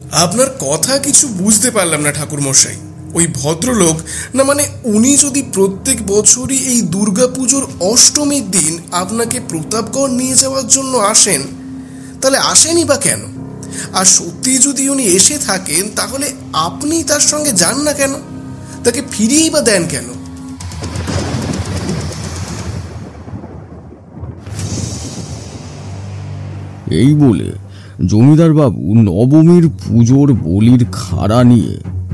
আপনার কথা কিছু বুঝতে পারলাম না ঠাকুর মশাই। ওই ভদ্রলোক, না মানে উনি যদি প্রত্যেক বছরই এই দুর্গাপুজোর অষ্টমীর দিন আপনাকে প্রতাপগড় নিয়ে যাওয়ার জন্য আসেন, তাহলে আসেনি বা কেন? আর সত্যি যদি উনি এসে থাকেন, তাহলে আপনি তার সঙ্গে যান না কেন? তাকে ফিরিয়েই বা দেন কেন? এই বলে জমিদার বাবু নবমীর পুজোর বলির খাড়া নিয়ে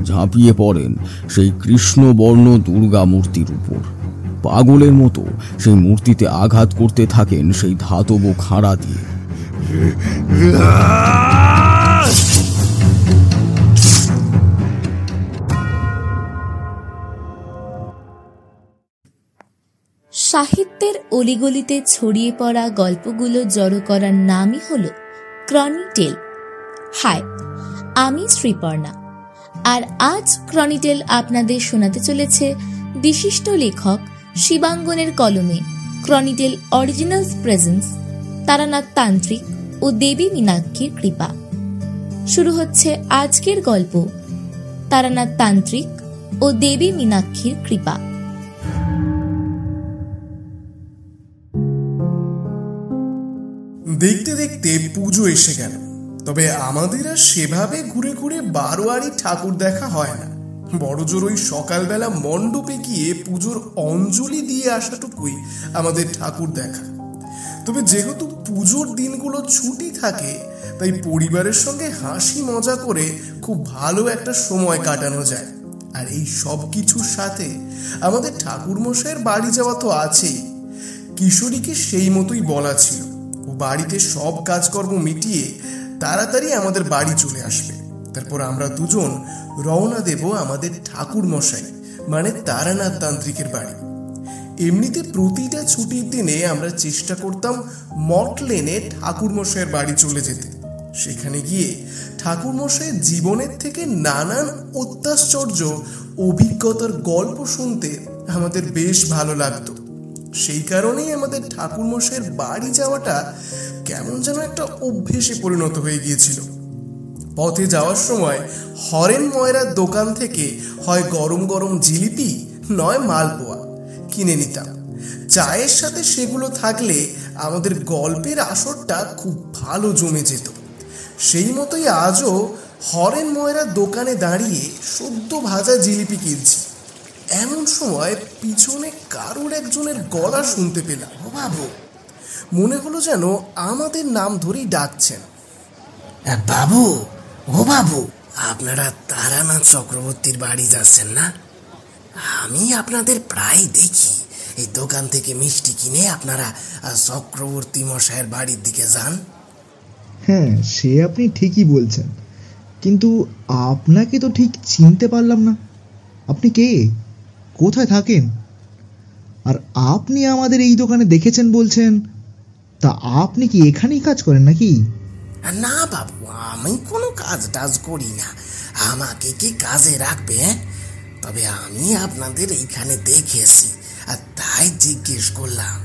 ঝাঁপিয়ে পড়েন সেই কৃষ্ণবর্ণ দুর্গা মূর্তির উপর। পাগলের মতো সেই মূর্তিতে আঘাত করতে থাকেন সেই ধাতব খাড়া দিয়ে। সাহিত্যের অলিগলিতে ছড়িয়ে পড়া গল্পগুলো জড়ো করার নামই হলো ক্রনিটেল। হাই, আমি শ্রীপর্ণা, আর আজ ক্রনিটেল আপনাদের শোনাতে চলেছে বিশিষ্ট লেখক শিবাঙ্গনের কলমে ক্রনিটেল অরিজিনালস প্রেজেন্স তারানাথ তান্ত্রিক ও দেবী মীনাক্ষীর কৃপা। শুরু হচ্ছে আজকের গল্প, তারানাথ তান্ত্রিক ও দেবী মীনাক্ষীর কৃপা। দেখতে দেখতে পুজো এসে গেল, তবে আমাদের আর সেভাবে ঘুরে ঘুরে বারোয়ারি ঠাকুর দেখা হয় না। বড়জোর ওই সকালবেলা মণ্ডপে গিয়ে পুজোর অঞ্জলি দিয়ে আসাটুকুই আমাদের ঠাকুর দেখা। তবে যেহেতু পুজোর দিনগুলো ছুটি থাকে, তাই পরিবারের সঙ্গে হাসি মজা করে খুব ভালো একটা সময় কাটানো যায়। আর এই সব কিছুর সাথে আমাদের ঠাকুর মশাইয়ের বাড়ি যাওয়া তো আছেই। কিশোরীকে সেই মতোই বলা ছিল, ও বাড়িতে সব কাজকর্ম মিটিয়ে তাড়াতাড়ি আমাদের বাড়ি চলে আসবে। তারপর আমরা দুজন রওনা দেব আমাদের ঠাকুর মশাই মানে তারানাথ তান্ত্রিকের বাড়ি। এমনিতে প্রতিটা ছুটির দিনে আমরা চেষ্টা করতাম মঠ লেনে ঠাকুর মশাইয়ের বাড়ি চলে যেতে। সেখানে গিয়ে ঠাকুর মশাইয়ের জীবনের থেকে নানান অত্যাশ্চর্য অভিজ্ঞতার গল্প শুনতে আমাদের বেশ ভালো লাগতো। সেই কারণেই আমাদের ঠাকুর মশাইয়ের বাড়ি যাওয়াটা কেমন যেন একটা অভ্যেসে পরিণত হয়ে গিয়েছিল। পথে যাওয়ার সময় হরেন ময়রার দোকান থেকে হয় গরম গরম জিলিপি নয় মালপোয়া কিনে নিতাম। চায়ের সাথে সেগুলো থাকলে আমাদের গল্পের আসরটা খুব ভালো জমে যেত। সেই মতোই আজও হরেন ময়রার দোকানে দাঁড়িয়ে সদ্য ভাজা জিলিপি কিনছি। এমন সময় পিছনে কারোর একজনের গলা শুনতে পেলাম। ও বাবু, মনে হলো যেন আমাদের নাম ধরেই ডাকছেন। বাবু, ও বাবু, আপনারা তারানাথ চক্রবর্তীর বাড়ি যাচ্ছেন না? আমি আপনাদের প্রায় দেখি এই দোকান থেকে মিষ্টি কিনে আপনারা চক্রবর্তী মশাইয়ের বাড়ির দিকে যান। হ্যাঁ, সে আপনি ঠিকই বলছেন, কিন্তু আপনাকে তো ঠিক চিনতে পারলাম না। আপনি কে? কোথায় থাকেন? আর আপনি আমাদের এই দোকানে দেখেছেন বলছেন, তা আপনি কি এখানেই কাজ করেন নাকি? না বাবু, আমি কোনো কাজ টাজ করি না। আমাকে কি কাজে রাখবে? তবে আমি আপনাদের এইখানে দেখেছি আর তাই জিজ্ঞেস করলাম।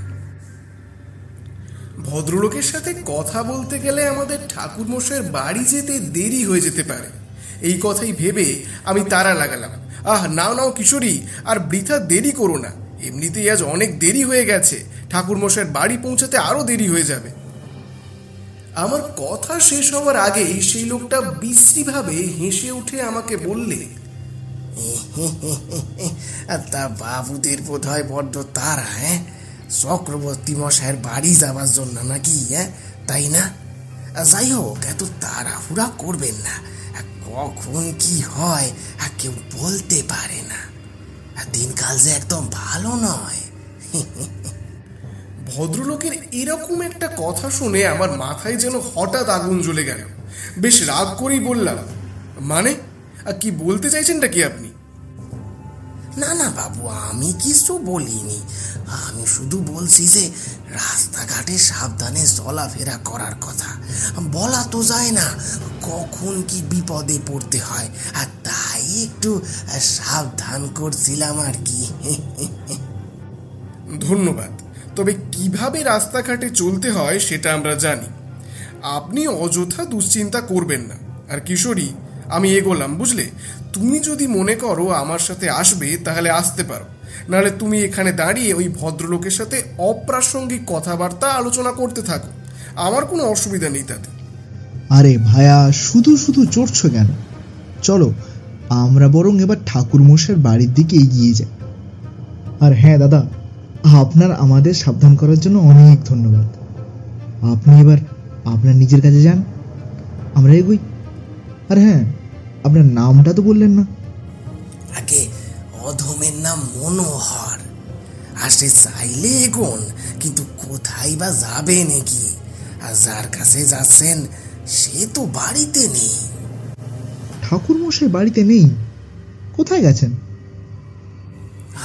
ভদ্রলোকের সাথে কথা বলতে গেলে আমাদের ঠাকুর মশাইয়ের বাড়ি যেতে দেরি হয়ে যেতে পারে, এই কথাই ভেবে আমি তাড়া লাগালাম। নাও নাও কিশোরী, আর বৃথা দেরি করো না। এমনিতেই আজ অনেক দেরি হয়ে গেছে, ঠাকুর মশাইয়ের বাড়ি পৌঁছাতে আরো দেরি হয়ে যাবে। আমার কথা শেষ হওয়ার আগেই সেই লোকটা বিশ্রীভাবে হেসে উঠে আমাকে বললে, তা বাবুদের বোধ হয় বড্ড তারা, চক্রবর্তী মশাইয়ের বাড়ি যাবার জন্য নাকি? তাই না? যাই হোক, এত তাড়াহুড়া করবেন না। কখন কি হয় কেউ বলতে পারে না। দিনকাল যে একদম ভালো নয়। ভদ্রলোকের এরকম একটা কথা শুনে আমার মাথায় যেন হঠাৎ আগুন জ্বলে গেল। বেশ রাগ করেই বললাম, মানে কি বলতে চাইছেনটা কি আপনি? না না বাবু, আমি কিছু বলিনি। আমি শুধু বলছি যে রাস্তাঘাটে সাবধানে চলাফেরা করার কথা। বলা তো যায় না কখন কি বিপদে পড়তে হয়, আর তাই একটু সাবধান করছিলাম আর কি। ধন্যবাদ। তবে কিভাবে রাস্তাঘাটে চলতে হয় সেটা আমরা জানি। আপনি অযথা দুশ্চিন্তা করবেন না। আর কিশোরী, আমি এগোলাম, বুঝলে? তুমি যদি মনে করো আমার সাথে আসবে তাহলে আসতে পারো, নাহলে তুমি এখানে দাঁড়িয়ে ওই ভদ্রলোকের সাথে অপ্রাসঙ্গিক কথাবার্তা আলোচনা করতে থাকো, আমার কোনো অসুবিধা নেই তাতে। আরে ভায়া, শুধু শুধু চড়ছো কেন? চলো আমরা বরং এবার ঠাকুরমশাইয়ের বাড়ির দিকে এগিয়ে যাই। আর হ্যাঁ দাদা, আপনার আমাদের সাবধান করার জন্য অনেক ধন্যবাদ। আপনি এবার আপনার নিজের কাছে যান, আমরা এগোই। আর হ্যাঁ, আপনার নামটা তো বললেন না। আগে অধমের নাম মনোহর। আসে চাইলে এগোন, কিন্তু কোথায় বা যাবে নাকি? আর যার কাছে যাচ্ছেন সে তো বাড়িতে নেই। ঠাকুরমশাই বাড়িতে নেই? কোথায় গেছেন?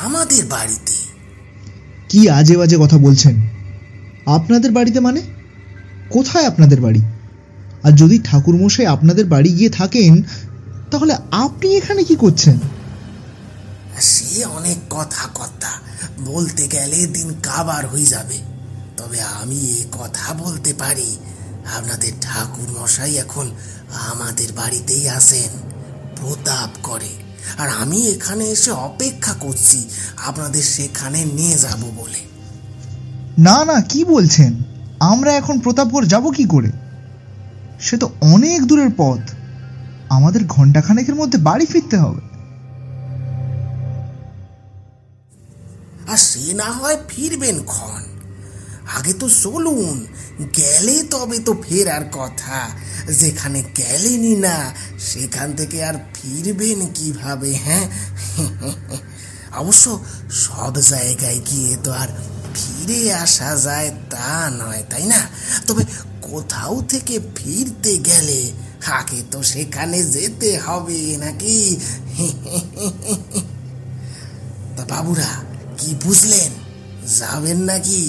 আমাদের বাড়িতে। কি আজে বাজে কথা বলছেন? আপনাদের বাড়িতে মানে? কোথায় আপনাদের বাড়ি? আর যদি ঠাকুরমশাই আপনাদের বাড়ি গিয়ে থাকেন, তাহলে আপনি এখানে কি করছেন? সে অনেক কথা বলতে গেলে দিন কাবার হয়ে যাবে। তবে আমি এ কথা বলতে পারি, আপনাদের ঠাকুর মশাই এখন আমাদের বাড়িতেই আছেন, প্রতাপ করে। আর আমি এখানে এসে অপেক্ষা করছি আপনাদের সেখানে নিয়ে যাব বলে। না না, কি বলছেন? আমরা এখন প্রতাপগড় যাব কি করে? সে তো অনেক দূরের পথ, আমাদের ঘন্টাখানেকের মধ্যে বাড়ি ফিরতে হবে। আর সে না হয় ফিরবেন ক্ষণ, আগে তো চলুন, গেলে তবে তো ফেরার কথা। যেখানে গেলেনি না সেখান থেকে আর ফিরবেন কিভাবে? হ্যাঁ, অবশ্য সব জায়গায় গিয়ে তো আর ফিরে আসা যায় তা নয়, তাই না? তবে কোথাও থেকে ফিরতে গেলে আগে তো সেখানে যেতে হবে নাকি? তা বাবুরা, কি বুঝলেন? যাবেন নাকি?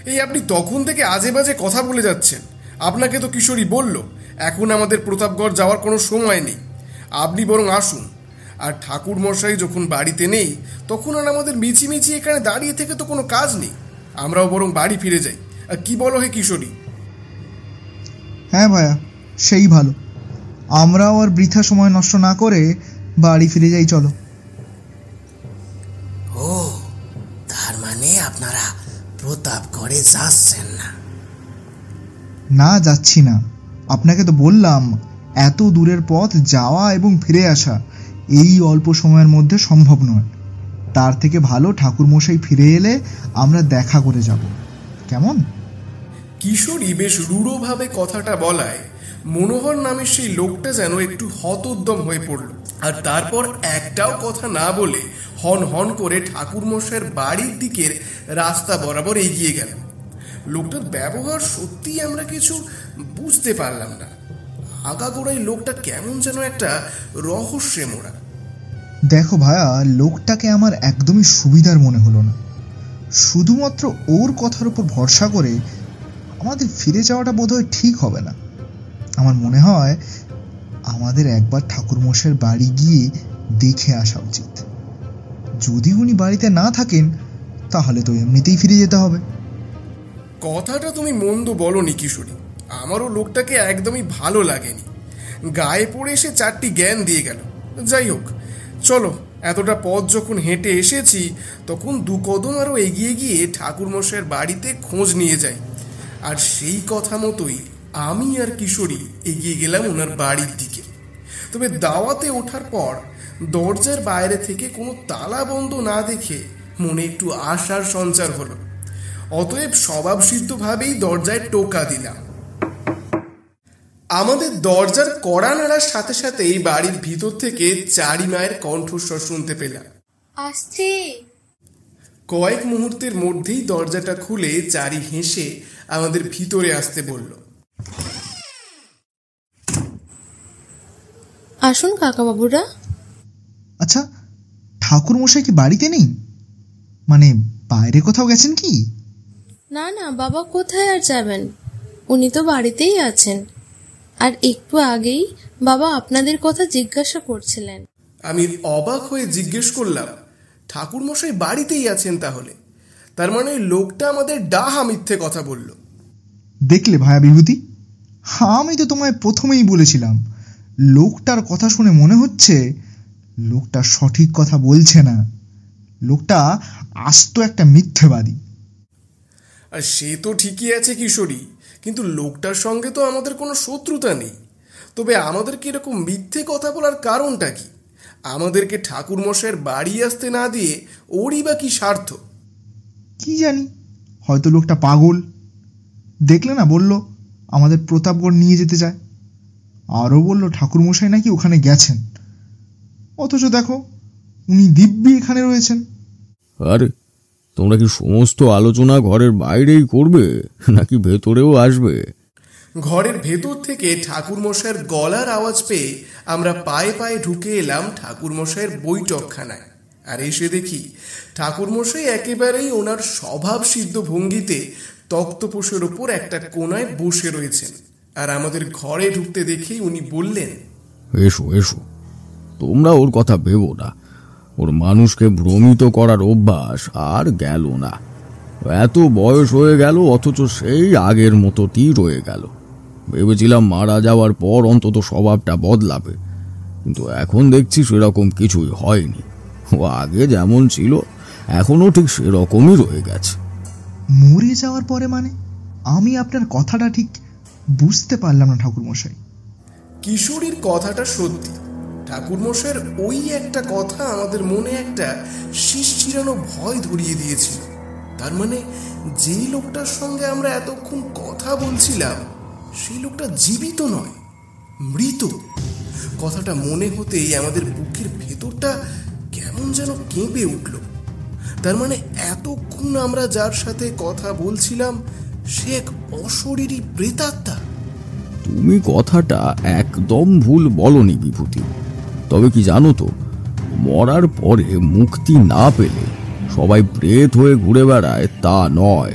এই আপনি তখন থেকে আজে বাজে কথা বলে যাচ্ছেন। আপনাকে তো কিশোরী বলল এখন আমাদের প্রতাপগড় যাওয়ার কোনো সময় নেই, আপনি বরং আসুন। আর ঠাকুর মশাই যখন বাড়িতে নেই তখন আর আমাদের মিছিমিছি এখানে দাঁড়িয়ে থেকে তো কোনো কাজ নেই, আমরাও বরং বাড়ি ফিরে যাই। আর কি বলো হে কিশোরী? হ্যাঁ ভাইয়া, সেই ভালো। আমরাও আর বৃথা সময় নষ্ট না করে বাড়ি ফিরে যাই, চলো। ও, তার মানে আপনারা প্রতাপগড়ে যাচ্ছেন না? না, যাচ্ছি না। আপনাকে তো বললাম, এত দূরের পথ যাওয়া এবং ফিরে আসা এই অল্প সময়ের মধ্যে সম্ভব নয়। তার থেকে ভালো ঠাকুরমশাই ফিরে এলে আমরা দেখা করে যাব, কেমন? কিশোরী বেশ রূঢ়ভাবে কথাটা বলায় মনোহর নামের সেই লোকটা যেন একটু হতোদ্যম হয়ে পড়ল। আর তারপর একটাও কথা না বলে হন হন করে ঠাকুরমশাইয়ের বাড়ির দিকের রাস্তা বরাবর এগিয়ে গেল। লোকটার ব্যবহার সত্যিই আমরা কিছু বুঝতে পারলাম না। আগাগোড়াই লোকটা কেমন যেন একটা রহস্যে মোড়া। দেখো ভাইয়া, লোকটাকে আমার একদমই সুবিধার মনে হলো না। শুধুমাত্র ওর কথার উপর ভরসা করে আমাদের ফিরে যাওয়াটা বোধহয় ঠিক হবে না। আমার মনে হয় আমাদের একবার ঠাকুরমশাইয়ের বাড়ি গিয়ে দেখে আসা উচিত। যদি উনি বাড়িতে না থাকেন তাহলে তো এমনিতেই ফিরে যেতে হবে। কথাটা তুমি মন্দ বলনি কিশোরী, আমারও লোকটাকে একদমই ভালো লাগেনি। গায়ে পড়ে এসে চারটি জ্ঞান দিয়ে গেল। যাই হোক, চলো, এতটা পথ যখন হেঁটে এসেছি তখন দু কদম আরও এগিয়ে গিয়ে ঠাকুরমশাইয়ের বাড়িতে খোঁজ নিয়ে যাই। আর সেই কথা মতোই আমি আর কিশোরী এগিয়ে গেলাম ওনার বাড়ির দিকে। তবে দাওয়াতে ওঠার পর দরজার বাইরে থেকে কোনো তালা বন্ধ না দেখে মনে একটু আশার সঞ্চার হলো। অতএব স্বভাবসিদ্ধভাবেই দরজায় টোকা দিলাম। আমাদের দরজার কড়া নাড়ার সাথে সাথেই বাড়ির ভিতর থেকে চারি মায়ের কণ্ঠস্বর শুনতে পেলাম। আসছে। কয়েক মুহূর্তের মধ্যেই দরজাটা খুলে চারি হেসে আমাদের ভিতরে আসতে বলল। আসুন কাকাবাবুরা। আচ্ছা, ঠাকুরমশাই কি বাড়িতে নেই? মানে বাইরে কোথাও গেছেন কি? না না বাবা, কোথায় আর যাবেন, উনি তো বাড়িতেই আছেন। আর একটু আগেই বাবা আপনাদের কথা জিজ্ঞাসা করছিলেন। আমি অবাক হয়ে জিজ্ঞেস করলাম, ঠাকুরমশাই বাড়িতেই আছেন তাহলে? তার মানে লোকটা আমাদের ডাহা মিথ্যে কথা বলল। দেখলে ভায়া বিভূতি, আমি তো তোমায় প্রথমেই বলেছিলাম, লোকটার কথা শুনে মনে হচ্ছে লোকটা সঠিক কথা বলছে না। লোকটা আস্ত একটা মিথ্যেবাদী। আর সে তো ঠিকই আছে কিশোরী, কিন্তু লোকটার সঙ্গে তো আমাদের কোনো শত্রুতা নেই। তবে আমাদেরকে এরকম মিথ্যে কথা বলার কারণটা কি? আমাদেরকে ঠাকুরমশাইয়ের বাড়ি আসতে না দিয়ে ওরই বা কি স্বার্থ? কি জানি, হয়তো লোকটা পাগল। দেখলে না, বলল আমাদের প্রতাপগড় নিয়ে যেতে চায়। আরও বলল ঠাকুরমশাই নাকি ওখানে গেছেন, অথচ দেখো উনি দিব্যি এখানে রয়েছেন। আরে তোমরা কি সমস্ত আলোচনা ঘরের বাইরেই করবে নাকি ভেতরেও আসবে? ঘরের ভেতর থেকে ঠাকুরমশাইয়ের গলার আওয়াজ পেয়ে আমরা পায়ে পায়ে ঢুকে এলাম ঠাকুরমশাইয়ের বৈঠকখানায়। আর এসে দেখি ঠাকুরমশাই একেবারেই ওনার স্বভাব সিদ্ধ ভঙ্গিতে তক্তপোষের ওপর একটা কোনায় বসে রয়েছেন। আর আমাদের ঘরে ঢুকতে দেখেই উনি বললেন, এসো এসো, তোমরা ওর কথা ভেবো না। ওর মানুষকে ভ্রমিত করার অভ্যাস আর গেল না। এত বয়স হয়ে গেল, অথচ সেই আগের মতোটি রয়ে গেল। ভেবেছিলাম মারা যাওয়ার পর অন্তত স্বভাবটা বদলাবে, কিন্তু এখন দেখছি সেরকম কিছুই হয়নি। ও আগে যেমন ছিল এখনো ঠিক সেরকমই রয়ে গেছে। মরে যাওয়ার পরে মানে? আমি আপনার কথাটা ঠিক বুঝতে পারলাম না ঠাকুরমশাই। কিশোরীর কথাটা সত্যি। ঠাকুরমশাইয়ের ওই একটা কথা আমাদের মনে একটা শিরশিরানো ভয় ধরিয়ে দিয়েছিল। তার মানে যেই লোকটার সঙ্গে আমরা এতক্ষণ কথা বলছিলাম সেই লোকটা জীবিত নয়, মৃত। কথাটা মনে হতেই আমাদের বুকের ভেতরটা কেমন যেন কেঁপে উঠল। তার মানে এতক্ষণ আমরা যার সাথে কথা বলছিলাম সে এক অশরীরী প্রেতাত্মা। তুমি কথাটা একদম ভুল বলনি বিভূতি। তবে কি জানো তো, মরার পরে মুক্তি না পেলে সবাই প্রেত হয়ে ঘুরে বেড়ায় তা নয়।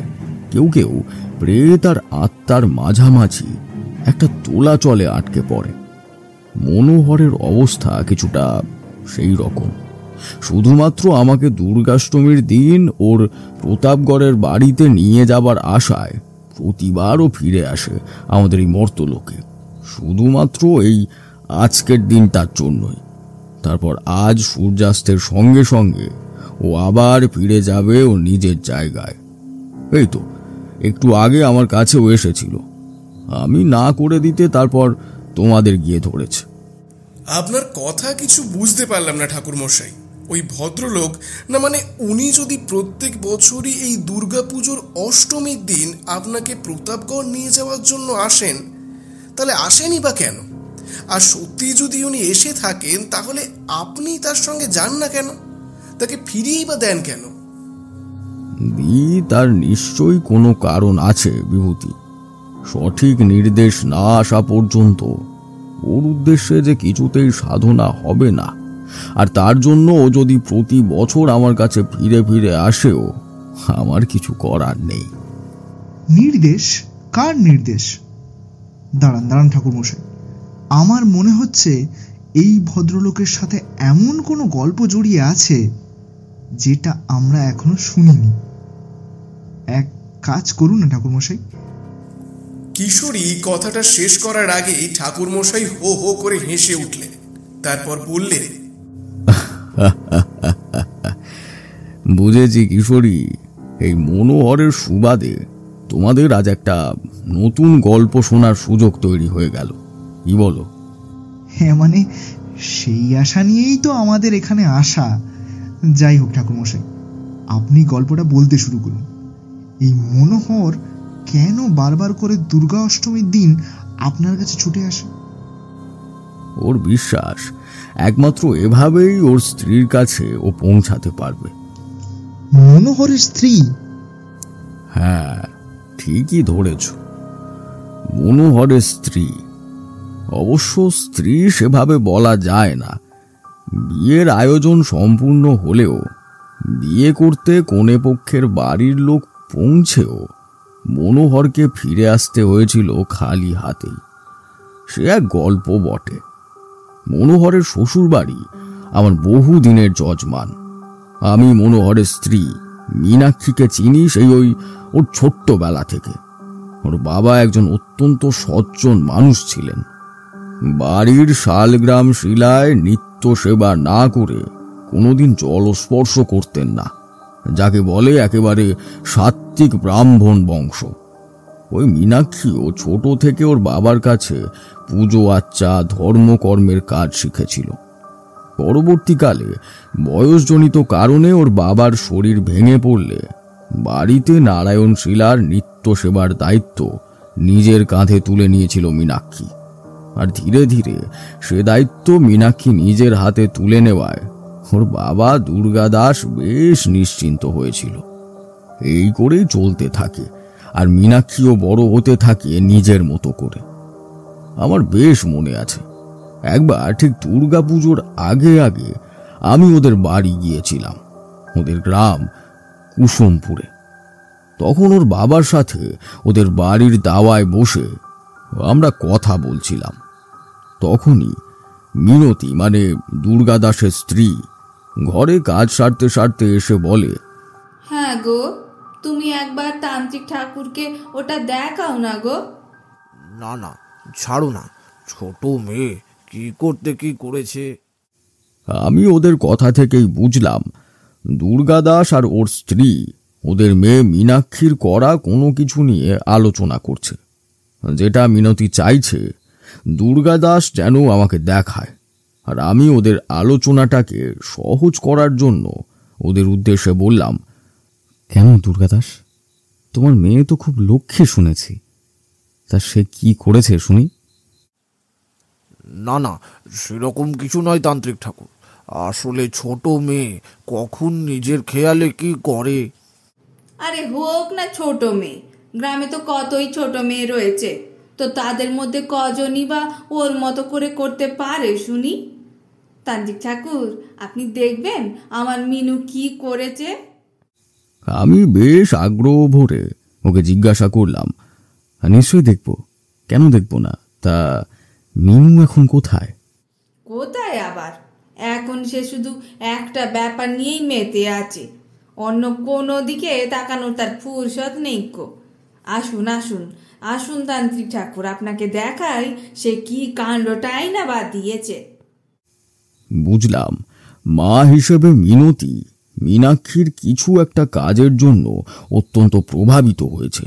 কেউ কেউ প্রেত আর আত্মার মাঝামাঝি একটা তোলাচলে আটকে পড়ে। মনোহরের অবস্থা কিছুটা সেই রকম। শুধুমাত্র আমাকে দুর্গাষ্টমীর দিন ওর প্রতাপগড়ের বাড়িতে নিয়ে যাবার আশায় প্রতিবারও ফিরে আসে আমাদের এই মর্তলোকে, শুধুমাত্র এই আজকের দিনটার জন্যই। তারপর আজ সূর্যাস্তের সঙ্গে সঙ্গে ও আবার ফিরে যাবে ওর নিজের জায়গায়। এই তো একটু আগে আমার কাছেও এসেছিল, আমি না করে দিতে তারপর তোমাদের গিয়ে ধরেছে। আপনার কথা কিছু বুঝতে পারলাম না ঠাকুরমশাই। ওই ভদ্রলোক, না মানে উনি যদি প্রত্যেক বছরই এই দুর্গাপুজোর অষ্টমীর দিন আপনাকে প্রতাপগড় নিয়ে যাওয়ার জন্য আসেন, তাহলে আসেনি বা কেন? আর সত্যি যদি উনি এসে থাকেন তাহলে আপনি তার সঙ্গে যান না কেন? তাকে ফিরিয়েই বা দেন কেন? তার নিশ্চয়ই কোনো কারণ আছে বিভূতি। সঠিক নির্দেশ না আসা পর্যন্ত ওর উদ্দেশ্যে যে কিছুতেই সাধনা হবে না। আর তার জন্য ও যদি প্রতি বছর আমার কাছে ফিরে ফিরে আসেও আমার কিছু করার নেই। নির্দেশ? কার নির্দেশ? দাঁড়ান দাঁড়ান ঠাকুরমশাই, আমার মনে হচ্ছে এই ভদ্রলোকের সাথে এমন কোনো গল্প জড়িয়ে আছে যেটা আমরা এখনো শুনিনি। এক কাজ করুন না ঠাকুরমশাই। কিশোরী কথাটা শেষ করার আগেই ঠাকুরমশাই হো হো করে হেসে উঠলেন। তারপর বললেন, বুঝেছি কিশোরী, এই মনোহরের সুবাদে তোমাদের আজ একটা নতুন গল্প শোনার সুযোগ তৈরি হয়ে গেল, কি বলো? হ্যাঁ, মানে সেই আশা নিয়েই তো আমাদের এখানে আসা। যাই হোক ঠাকুরমশাই, আপনি গল্পটা বলতে শুরু করুন। এই মনোহর কেন বারবার করে দুর্গা অষ্টমীর দিন আপনার কাছে ছুটে আসে? ওর বিশ্বাস একমাত্র এভাবেই ওর স্ত্রীর কাছে ও পৌঁছাতে পারবে। মনোহরের স্ত্রী? হ্যাঁ, ঠিকই ধরেছ, মনোহরের স্ত্রী। অবশ্য স্ত্রী সেভাবে বলা যায় না। বিয়ের আয়োজন সম্পূর্ণ হলেও বিয়ে করতে কনে পক্ষের বাড়ির লোক পৌঁছেও মনোহরকে ফিরে আসতে হয়েছিল খালি হাতেই। সে এক গল্প বটে। মনোহরের শ্বশুর বাড়ি আমার বহু দিনের যজমান। আমি মনোহরের স্ত্রী মীনাক্ষীকে চিনি সেই ওর ছোট্টবেলা থেকে। ওর বাবা একজন অত্যন্ত সজ্জন মানুষ ছিলেন। বাড়ির শালগ্রাম শিলায় নিত্য সেবা না করে কোনোদিন জলস্পর্শ করতেন না, যাকে বলে একেবারে সাত্ত্বিক ব্রাহ্মণ বংশ। ওই মীনাক্ষীও ছোট থেকে ওর বাবার কাছে পুজো আচ্চা ধর্মকর্মের কাজ শিখেছিল। পরবর্তীকালে বয়সজনিত কারণে ওর বাবার শরীর ভেঙে পড়লে বাড়িতে নারায়ণ শিলার নিত্য সেবার দায়িত্ব নিজের কাঁধে তুলে নিয়েছিল মীনাক্ষী। আর ধীরে ধীরে সে দায়িত্ব মীনাক্ষী নিজের হাতে তুলে নেওয়ায় ওর বাবা দুর্গাদাস বেশ নিশ্চিন্ত হয়েছিল। এই করেই চলতে থাকে, আর মীনাক্ষীও বড় হতে থাকে নিজের মতো করে। আমার বেশ মনে আছে, একবার ঠিক দুর্গাপুজোর আগে আগে আমি ওদের বাড়ি গিয়েছিলাম, ওদের গ্রাম কুসুমপুরে। তখন ওর বাবার সাথে ওদের বাড়ির দাওয়ায় বসে আমরা কথা বলছিলাম। তখনই মিনতি মানে দুর্গাদাসের স্ত্রী ঘরে কাজ সারতে সারতে এসে বলে, হ্যাঁ গো, তুমি একবার তান্ত্রিক ঠাকুরকে ওটা দেখাও না গো। না না, ছাড়ো না, ছোট মেয়ে কি করতে কি করেছে। আমি ওদের কথা থেকেই বুঝলাম দুর্গাদাস আর ওর স্ত্রী ওদের মেয়ে মীনাক্ষীর করা কোনো কিছু নিয়ে আলোচনা করছে। যেটা মিনতি চাইছে দুর্গাদাস যেন আমাকে দেখায়, আর আমি ওদের আলোচনাটাকে সহজ করার জন্য ওদের উদ্দেশ্যে বললাম, কেন দুর্গাদাস, তোমার মেয়ে তো খুব লক্ষ্মী শুনেছি, তা সে কি করেছে শুনি? না না, সেরকম কিছু নয় তান্ত্রিক ঠাকুর, আসলে ছোট মেয়ে কখন নিজের খেয়ালে কি করে। আরে হোক না ছোট মেয়ে, গ্রামে তো কতই ছোট মেয়ে রয়েছে, তো তাদের মধ্যে কজনই বা ওর মতো করে করতে পারে শুনি। তান্ত্রিক ঠাকুর, আপনি দেখবেন আমার মিনু কি করেছে। আমি বেশ আগ্রহ ভরে ওকে জিজ্ঞাসা করলাম, নিশ্চয়ই দেখব, কেন দেখব না, তা মিনু এখন কোথায়? কোথায় আবার, এখন সে শুধু একটা ব্যাপার নিয়েই মেতে আছে, অন্য কোনো দিকে তাকানোর তার ফুরসত নেই কো। আসুন আসুন আসুন তান্ত্রিক ঠাকুর, আপনাকে দেখাই সে কি কাণ্ডটাই না বাদ দিয়েছে। বুঝলাম মা হিসেবে মিনতি মীনাক্ষীর কিছু একটা কাজের জন্য অত্যন্ত প্রভাবিত হয়েছে,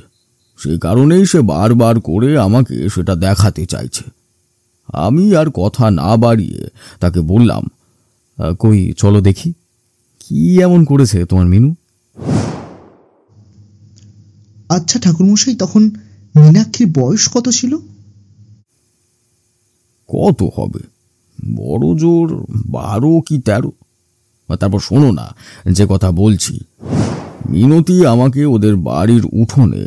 সে কারণেই সে বারবার করে আমাকে সেটা দেখাতে চাইছে। আমি আর কথা না বাড়িয়ে তাকে বললাম, কই চলো দেখি, কি এমন করেছে তোমার মিনু? আচ্ছা ঠাকুরমশাই, তখন মীনাক্ষীর বয়স কত ছিল? কত হবে, বড় জোর 12 কি 13। তারপর শোনো না, যে কথা বলছি, মিনতি আমাকে ওদের বাড়ির উঠোনে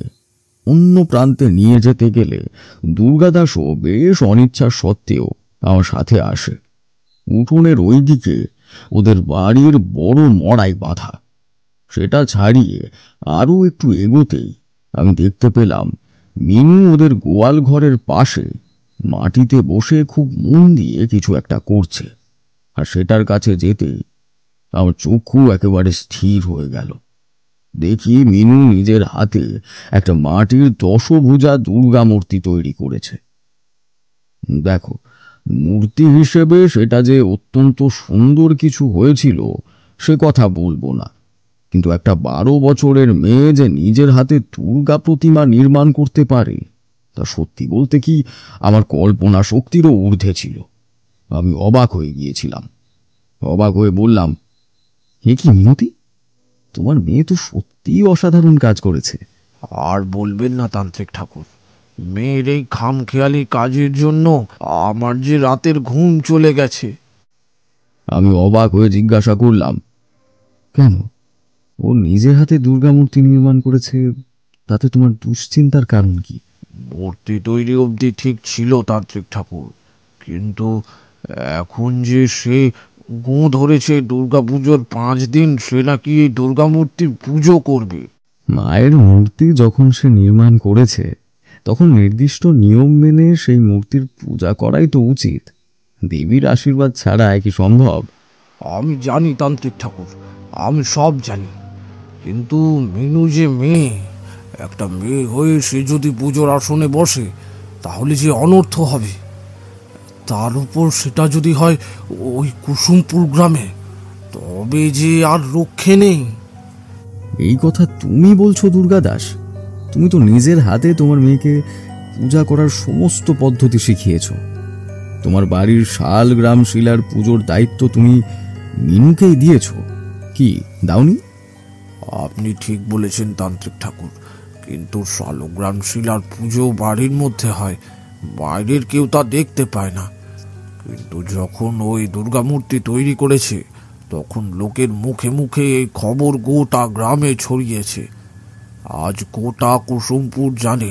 অন্য প্রান্তে নিয়ে যেতে গেলে দুর্গাদাসও বেশ অনিচ্ছা সত্ত্বেও আমার সাথে আসে। উঠোনের ওই দিকে ওদের বাড়ির বড় মড়াই বাঁধা। সেটা ছাড়িয়ে আরো একটু এগোতেই আমি দেখতে পেলাম মিনু ওদের গোয়াল ঘরের পাশে মাটিতে বসে খুব মন দিয়ে কিছু একটা করছে। আর সেটার কাছে যেতেই আমার চক্ষু একেবারে স্থির হয়ে গেল। দেখি মিনু নিজের হাতে একটা মাটির দশভুজা দুর্গা মূর্তি তৈরি করেছে। দেখো, মূর্তি হিসেবে সেটা যে অত্যন্ত সুন্দর কিছু হয়েছিল সে কথা বলবো না, কিন্তু একটা 12 বছরের মেয়ে যে নিজের হাতে দুর্গা প্রতিমা নির্মাণ করতে পারে তা সত্যি বলতে কি আমার কল্পনা শক্তিরও ঊর্ধ্বে ছিল। আমি অবাক হয়ে গিয়েছিলাম। অবাক হয়ে বললাম, এ কি মিনতি, তোমার মেয়ে তো সত্যিই অসাধারণ কাজ করেছে। আর বলবেন না তান্ত্রিক ঠাকুর, মেয়ের এই খামখেয়ালি কাজের জন্য আমার যে রাতের ঘুম চলে গেছে। আমি অবাক হয়ে জিজ্ঞাসা করলাম, কেন, ও নিজের হাতে দুর্গা মূর্তি নির্মাণ করেছে, তাতে তোমার দুশ্চিন্তার কারণ কি? মূর্তি তৈরি অবধি ঠিক ছিল তান্ত্রিক ঠাকুর, কিন্তু এখন যে সে গো ধরেছে দুর্গা পুজোর 5 দিন সে নাকি এই দুর্গা মূর্তির পুজো করবে। মায়ের মূর্তি যখন সে নির্মাণ করেছে তখন নির্দিষ্ট নিয়ম মেনে সেই মূর্তির পূজা করাই তো উচিত। দেবীর আশীর্বাদ ছাড়া কি সম্ভব? আমি জানি তান্ত্রিক ঠাকুর, আমি সব জানি, কিন্তু মিনু যে মেয়ে, একটা মেয়ে হয়ে সে যদি পুজোর আসনে বসে তাহলে যে অনর্থ হবে, তার উপর সেটা যদি হয় ওই কুসুমপুর গ্রামে, তবে যে আর রক্ষে নেই। এই কথা তুমি বলছো দুর্গা দাস? তুমি তো নিজের হাতে তোমার মেয়েকে পূজা করার সমস্ত পদ্ধতি শিখিয়েছ। তোমার বাড়ির শাল গ্রাম শিলার পুজোর দায়িত্ব তুমি মিনুকেই দিয়েছ, কি দাওনি? আপনি ঠিক বলেছেন তান্ত্রিক ঠাকুর, কিন্তু শালগ্রাম শিলার পুজো বাড়ির মধ্যে হয়, বাইরের কেউ তা দেখতে পায় না। কিন্তু যখন ওই দুর্গা মূর্তি তৈরি করেছে তখন লোকের মুখে মুখে এই খবর গোটা গ্রামে ছড়িয়েছে। আজ গোটা কুসুমপুর জানে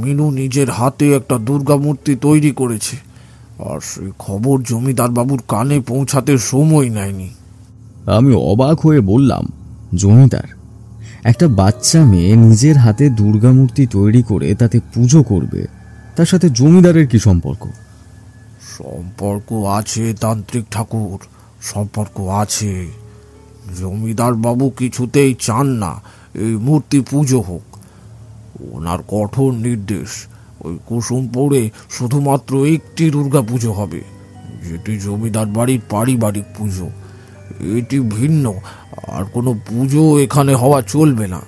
মিনু নিজের হাতে একটা দুর্গা মূর্তি তৈরি করেছে, আর সেই খবর জমিদার বাবুর কানে পৌঁছাতে সময় নেয়নি। আমি অবাক হয়ে বললাম, জমিদার, একটা বাচ্চা মেয়ে নিজের হাতে দুর্গা মূর্তি তৈরি করে তাতে পুজো করবে, তার সাথে জমিদারের কি সম্পর্ক? সম্পর্ক আছে তান্ত্রিক ঠাকুর, সম্পর্ক আছে। জমিদার বাবু কিছুতেই চান না এই মূর্তি পুজো হোক। ওনার কঠোর নির্দেশ, ওই কুসুমপুরে শুধুমাত্র একটি দুর্গা পুজো হবে, যেটি জমিদার বাড়ির পারিবারিক পুজো। এটি ভিন্ন, আর কোনো পুজো এখানে হওয়া চলবে না।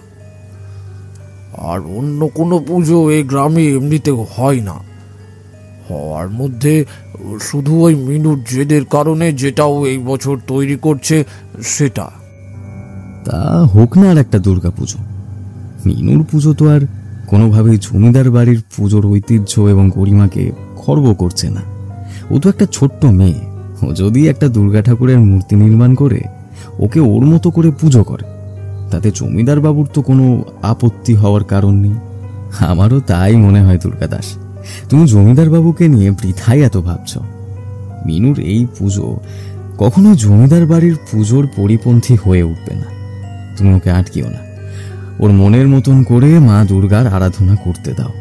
আর অন্য কোনো পুজো এই গ্রামে এমনিতেও হয় না। হওয়ার মধ্যে শুধু ওই মিনুর জেদের কারণে যেটাও এই বছর তৈরি করছে সেটা। তা হোক না আর একটা দুর্গা পুজো। মিনুর পুজো তো আর কোনোভাবেই জমিদার বাড়ির পুজোর ঐতিহ্য এবং গরিমাকে খর্ব করছে না। ও তো একটা ছোট্ট মেয়ে, ও যদি একটা দুর্গা ঠাকুরের মূর্তি নির্মাণ করে ওকে ওর মতো করে পুজো করে, তাতে জমিদার বাবুর তো কোনো আপত্তি হওয়ার কারণ নেই। আমারও তাই মনে হয় দুর্গা দাস, তুমি জমিদার বাবুকে নিয়ে বৃথাই এত ভাবছ। মিনুর এই পুজো কখনোই জমিদার বাড়ির পুজোর পরিপন্থী হয়ে উঠবে না। তুমি ওকে আটকিও না, ওর মনের মতন করে মা দুর্গার আরাধনা করতে দাও।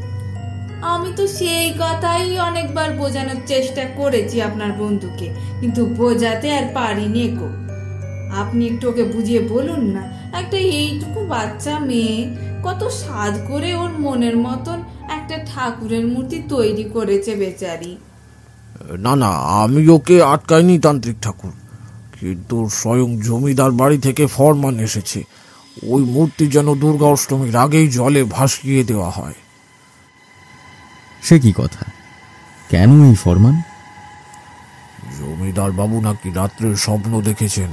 আমি তো সেই কথাই অনেকবার বোঝানোর চেষ্টা করেছি আপনার বন্ধুকে, কিন্তু বোঝাতে আর পারিনি গো। আপনি একটু ওকে বুঝিয়ে বলুন না, একটা এইটুকু বাচ্চা মেয়ে কত সাধ করে ওর মনের মতন একটা ঠাকুরের মূর্তি তৈরি করেছে বেচারি। না না, আমি ওকে আটকাইনি তান্ত্রিক ঠাকুর, কিন্তু স্বয়ং জমিদার বাড়ি থেকে ফরমান এসেছে ওই মূর্তি যেন দুর্গা অষ্টমীর আগেই জলে ভাসিয়ে দেওয়া হয়। সে কি কথা? কেন এই ফরমান? জমিদার বাবু নাকি রাত্রে স্বপ্ন দেখেছেন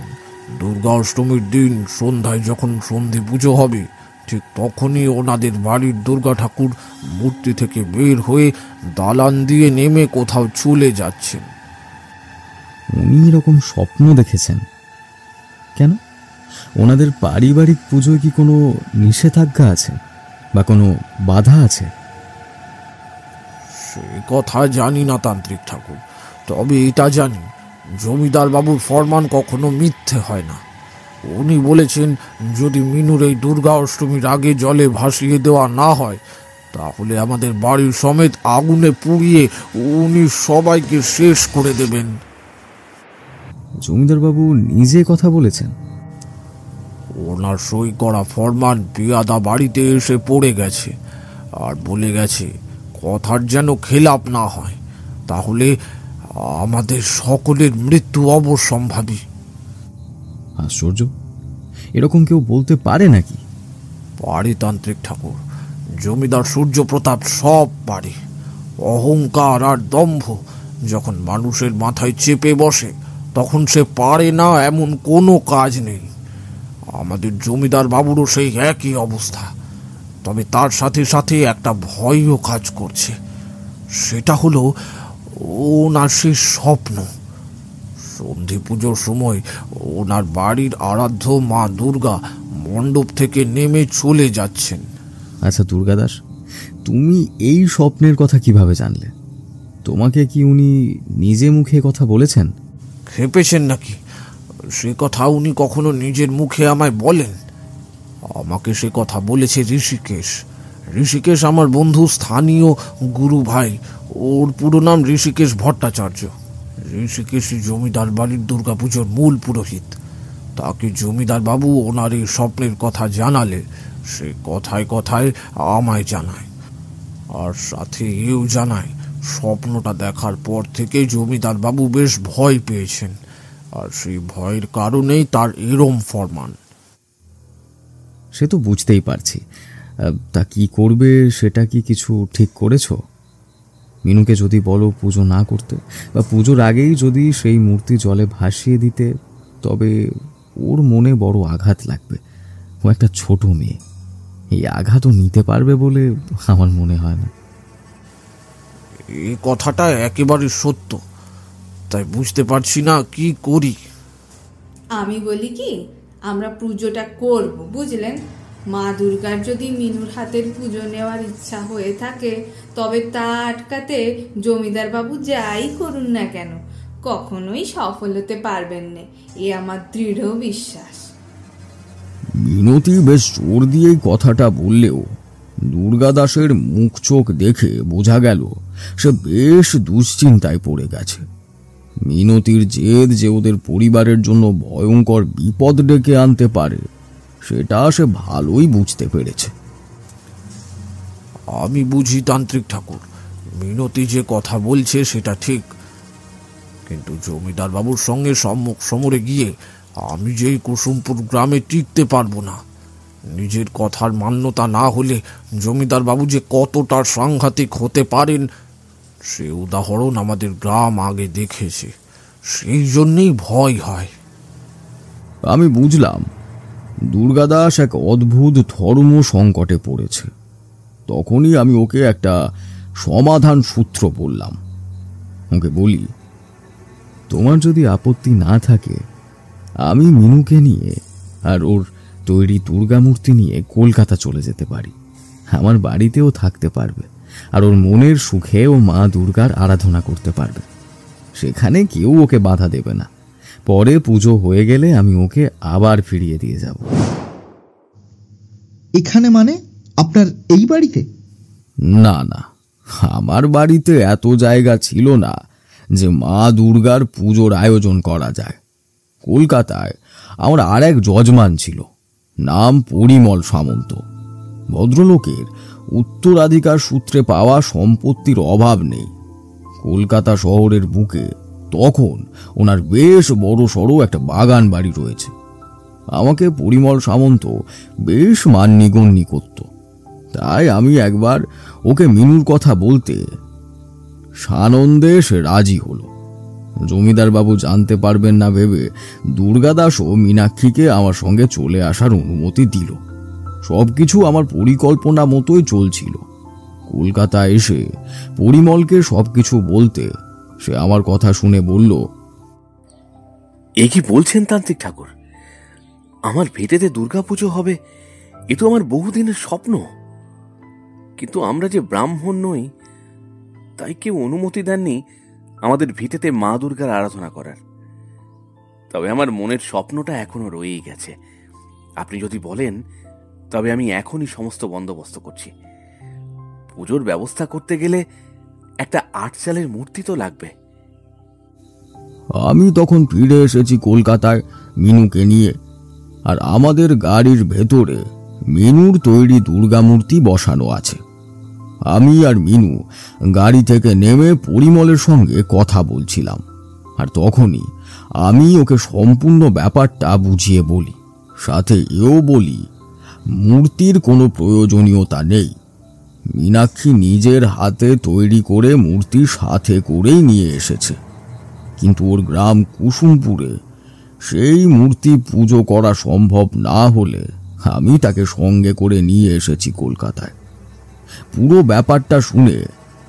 দুর্গা অষ্টমীর দিন সন্ধ্যায় যখন সন্ধি পুজো হবে ঠিক তখনই ওনাদের বাড়ির দুর্গা ঠাকুর মূর্তি থেকে বের হয়ে দালান দিয়ে নেমে কোথাও চলে যাচ্ছেন। উনি এরকম স্বপ্ন দেখেছেন কেন? ওনাদের পারিবারিক পুজোয় কি কোনো নিষেধাজ্ঞা আছে বা কোনো বাধা আছে? সে কথা জানি না তান্ত্রিক ঠাকুর, তবে এটা জানি জমিদার বাবুর ফরমান কখনো মিথ্যে হয় না। উনি বলেছেন যদি মিনুর এই দুর্গা অষ্টমীর আগে জলে ভাসিয়ে দেওয়া না হয় তাহলে আমাদের বাড়ির সমেত আগুনে পুড়িয়ে উনি সবাইকে শেষ করে দেবেন। জমিদার বাবু নিজে কথা বলেছেন? ওনার সই করা ফরমান পিয়াদা বাড়িতে এসে পড়ে গেছে, আর বলে গেছে কথার যেন খেলাপ না হয়, তাহলে আমাদের সকলের মৃত্যু অবশ্যম্ভাবী। আশ্চর্য, এরকম কেউ বলতে পারে নাকি? পারে তান্ত্রিক ঠাকুর, জমিদার সূর্য প্রতাপ সব পারে। অহংকার আর দম্ভ যখন মানুষের মাথায় চেপে বসে তখন সে পারে না এমন কোনো কাজ নেই। আমাদের জমিদার বাবুরও সেই একই অবস্থা, তবে তার সাথে সাথে একটা ভয়ও কাজ করছে। সেটা হলো ওনার সেই স্বপ্ন সন্ধি পুজোর সময় ওনার বাড়ির আরাধ্য মা দুর্গা মণ্ডপ থেকে নেমে চলে যাচ্ছেন। আচ্ছা দুর্গা দাস, তুমি এই স্বপ্নের কথা কিভাবে জানলে? তোমাকে কি উনি নিজে মুখে কথা বলেছেন? খেপেছেন নাকি? সে কথা উনি কখনো নিজের মুখে আমায় বলেন? আমাকে সে কথা বলেছে ঋষিকেশ। ঋষিকেশ আমার বন্ধু, স্থানীয় গুরু ভাই। ওর পুরো নাম ঋষিকেশ ভট্টাচার্য। ঋষিকেশ জমিদার বাড়ির দুর্গাপুজোর মূল পুরোহিত। তাকে জমিদার বাবু ওনার এই স্বপ্নের কথা জানালে সে কথায় কথায় আমায় জানায়, আর সাথে এও জানায় স্বপ্নটা দেখার পর থেকে জমিদার বাবু বেশ ভয় পেয়েছেন, আর সেই ভয়ের কারণেই তার এরম ফরমান। সে তো বুঝতেই পারছি, তা কি করবে সেটা কি কিছু ঠিক করেছ? মিনুকে যদি বলো পুজো না করতে, বা পুজোর আগেই যদি সেই মূর্তি জলে ভাসিয়ে দিতে, তবে ওর মনে বড় আঘাত লাগবে। ও একটা ছোট মেয়ে, এই আঘাতও নিতে পারবে বলে আমার মনে হয় না। এই কথাটা একেবারে সত্য, তাই বুঝতে পারছি না কি করি। আমি বলি কি, আমরা পুজোটা করব, বুঝলেন? মা দুর্গার যদি মিনুর হাতের পুজো নেওয়ার ইচ্ছা হয়ে থাকে, তবে তা আটকাতে জমিদার বাবু যাই করুন না কেন কখনোই সফল হতে পারবেন না, এ আমার দৃঢ় বিশ্বাস। মিনতি বেশ জোর দিয়েই কথাটা বললেও দুর্গাদাসের মুখ চোখ দেখে বোঝা গেল সে বেশ দুশ্চিন্তায় পড়ে গেছে। মিনতির জেদ যে ওদের পরিবারের জন্য ভয়ঙ্কর বিপদ ডেকে আনতে পারে, সেটা সে ভালোই বুঝতে পেরেছে। আমি বুঝি তান্ত্রিক ঠাকুর, মিনতি যে কথা বলছে সেটা ঠিক, কিন্তু জমিদার বাবুর সঙ্গে সম্মুখ সমরে গিয়ে আমি যেই কুসুমপুর গ্রামে টিকতে পারবো না। নিজের কথার মান্যতা না হলে জমিদার বাবু যে কতটা সাংঘাতিক হতে পারেন সে উদাহরণ আমাদের গ্রাম আগে দেখেছে, সেই জন্যই ভয় হয়। আমি বুঝলাম দুর্গাদাস এক অদ্ভুত ধর্ম সংকটে পড়েছে। তখনই আমি ওকে একটা সমাধান সূত্র বললাম। ওকে বলি, তোমার যদি আপত্তি না থাকে, আমি মিনুকে নিয়ে আর ওর তৈরি দুর্গা মূর্তি নিয়ে কলকাতা চলে যেতে পারি। আমার বাড়িতেও থাকতে পারবে, আর ওর মনের সুখে ও মা দুর্গার আরাধনা করতে পারবে। সেখানে কেউ ওকে বাধা দেবে না। পরে পুজো হয়ে গেলে আমি ওকে আবার ফিরিয়ে দিয়ে যাব। এখানে মানে আপনার এই বাড়িতে? না না, আমার বাড়িতে এত জায়গা ছিল না যে মা দুর্গার পুজোর আয়োজন করা যায়। কলকাতায় আমার আর এক যজমান ছিল, নাম পরিমল সামন্ত। ভদ্রলোকের উত্তরাধিকার সূত্রে পাওয়া সম্পত্তির অভাব নেই। কলকাতা শহরের বুকে তখন ওনার বেশ বড় সড়ো একটা বাগান বাড়ি রয়েছে। আমাকে পরিমল সামন্ত বেশ মান্যগণ্য করত, তাই আমি একবার ওকে মিনুর কথা বলতে সানন্দে সে রাজি হলো। জমিদার বাবু জানতে পারবেন না ভেবে দুর্গাদাসও মীনাক্ষীকে আমার সঙ্গে চলে আসার অনুমতি দিল। সবকিছু আমার পরিকল্পনা মতোই চলছিল। কলকাতা এসে পরিমলকে সবকিছু বলতে সে আমার কথা শুনে বলল, এ কি বলছেন তান্ত্রিক ঠাকুর? আমার ভিটেতে দুর্গাপুজো হবে, এ তো আমার বহুদিনের স্বপ্ন। কিন্তু আমরা যে ব্রাহ্মণ নই, তাই কেউ অনুমতি দেননি আমাদের ভিটেতে মা দুর্গার আরাধনা করার। তবে আমার মনের স্বপ্নটা এখনো রয়েই গেছে। আপনি যদি বলেন, তবে আমি এখনই সমস্ত বন্দোবস্ত করছি। পুজোর ব্যবস্থা করতে গেলে একটা ৮ চালের মূর্তি তো লাগবে। আমি তখন ফিরে এসেছি কলকাতায় মিনুকে নিয়ে, আর আমাদের গাড়ির ভেতরে মিনুর তৈরি দুর্গা মূর্তি বসানো আছে। আমি আর মিনু গাড়ি থেকে নেমে পরিমলের সঙ্গে কথা বলছিলাম, আর তখনই আমি ওকে সম্পূর্ণ ব্যাপারটা বুঝিয়ে বলি। সাথে এও বলি, মূর্তির কোনো প্রয়োজনীয়তা নেই। মীনাক্ষী নিজের হাতে তৈরি করে মূর্তি সাথে করেই নিয়ে এসেছে, কিন্তু ওর গ্রাম কুসুমপুরে সেই মূর্তি পুজো করা সম্ভব না হলে আমি তাকে সঙ্গে করে নিয়ে এসেছি কলকাতায়। পুরো ব্যাপারটা শুনে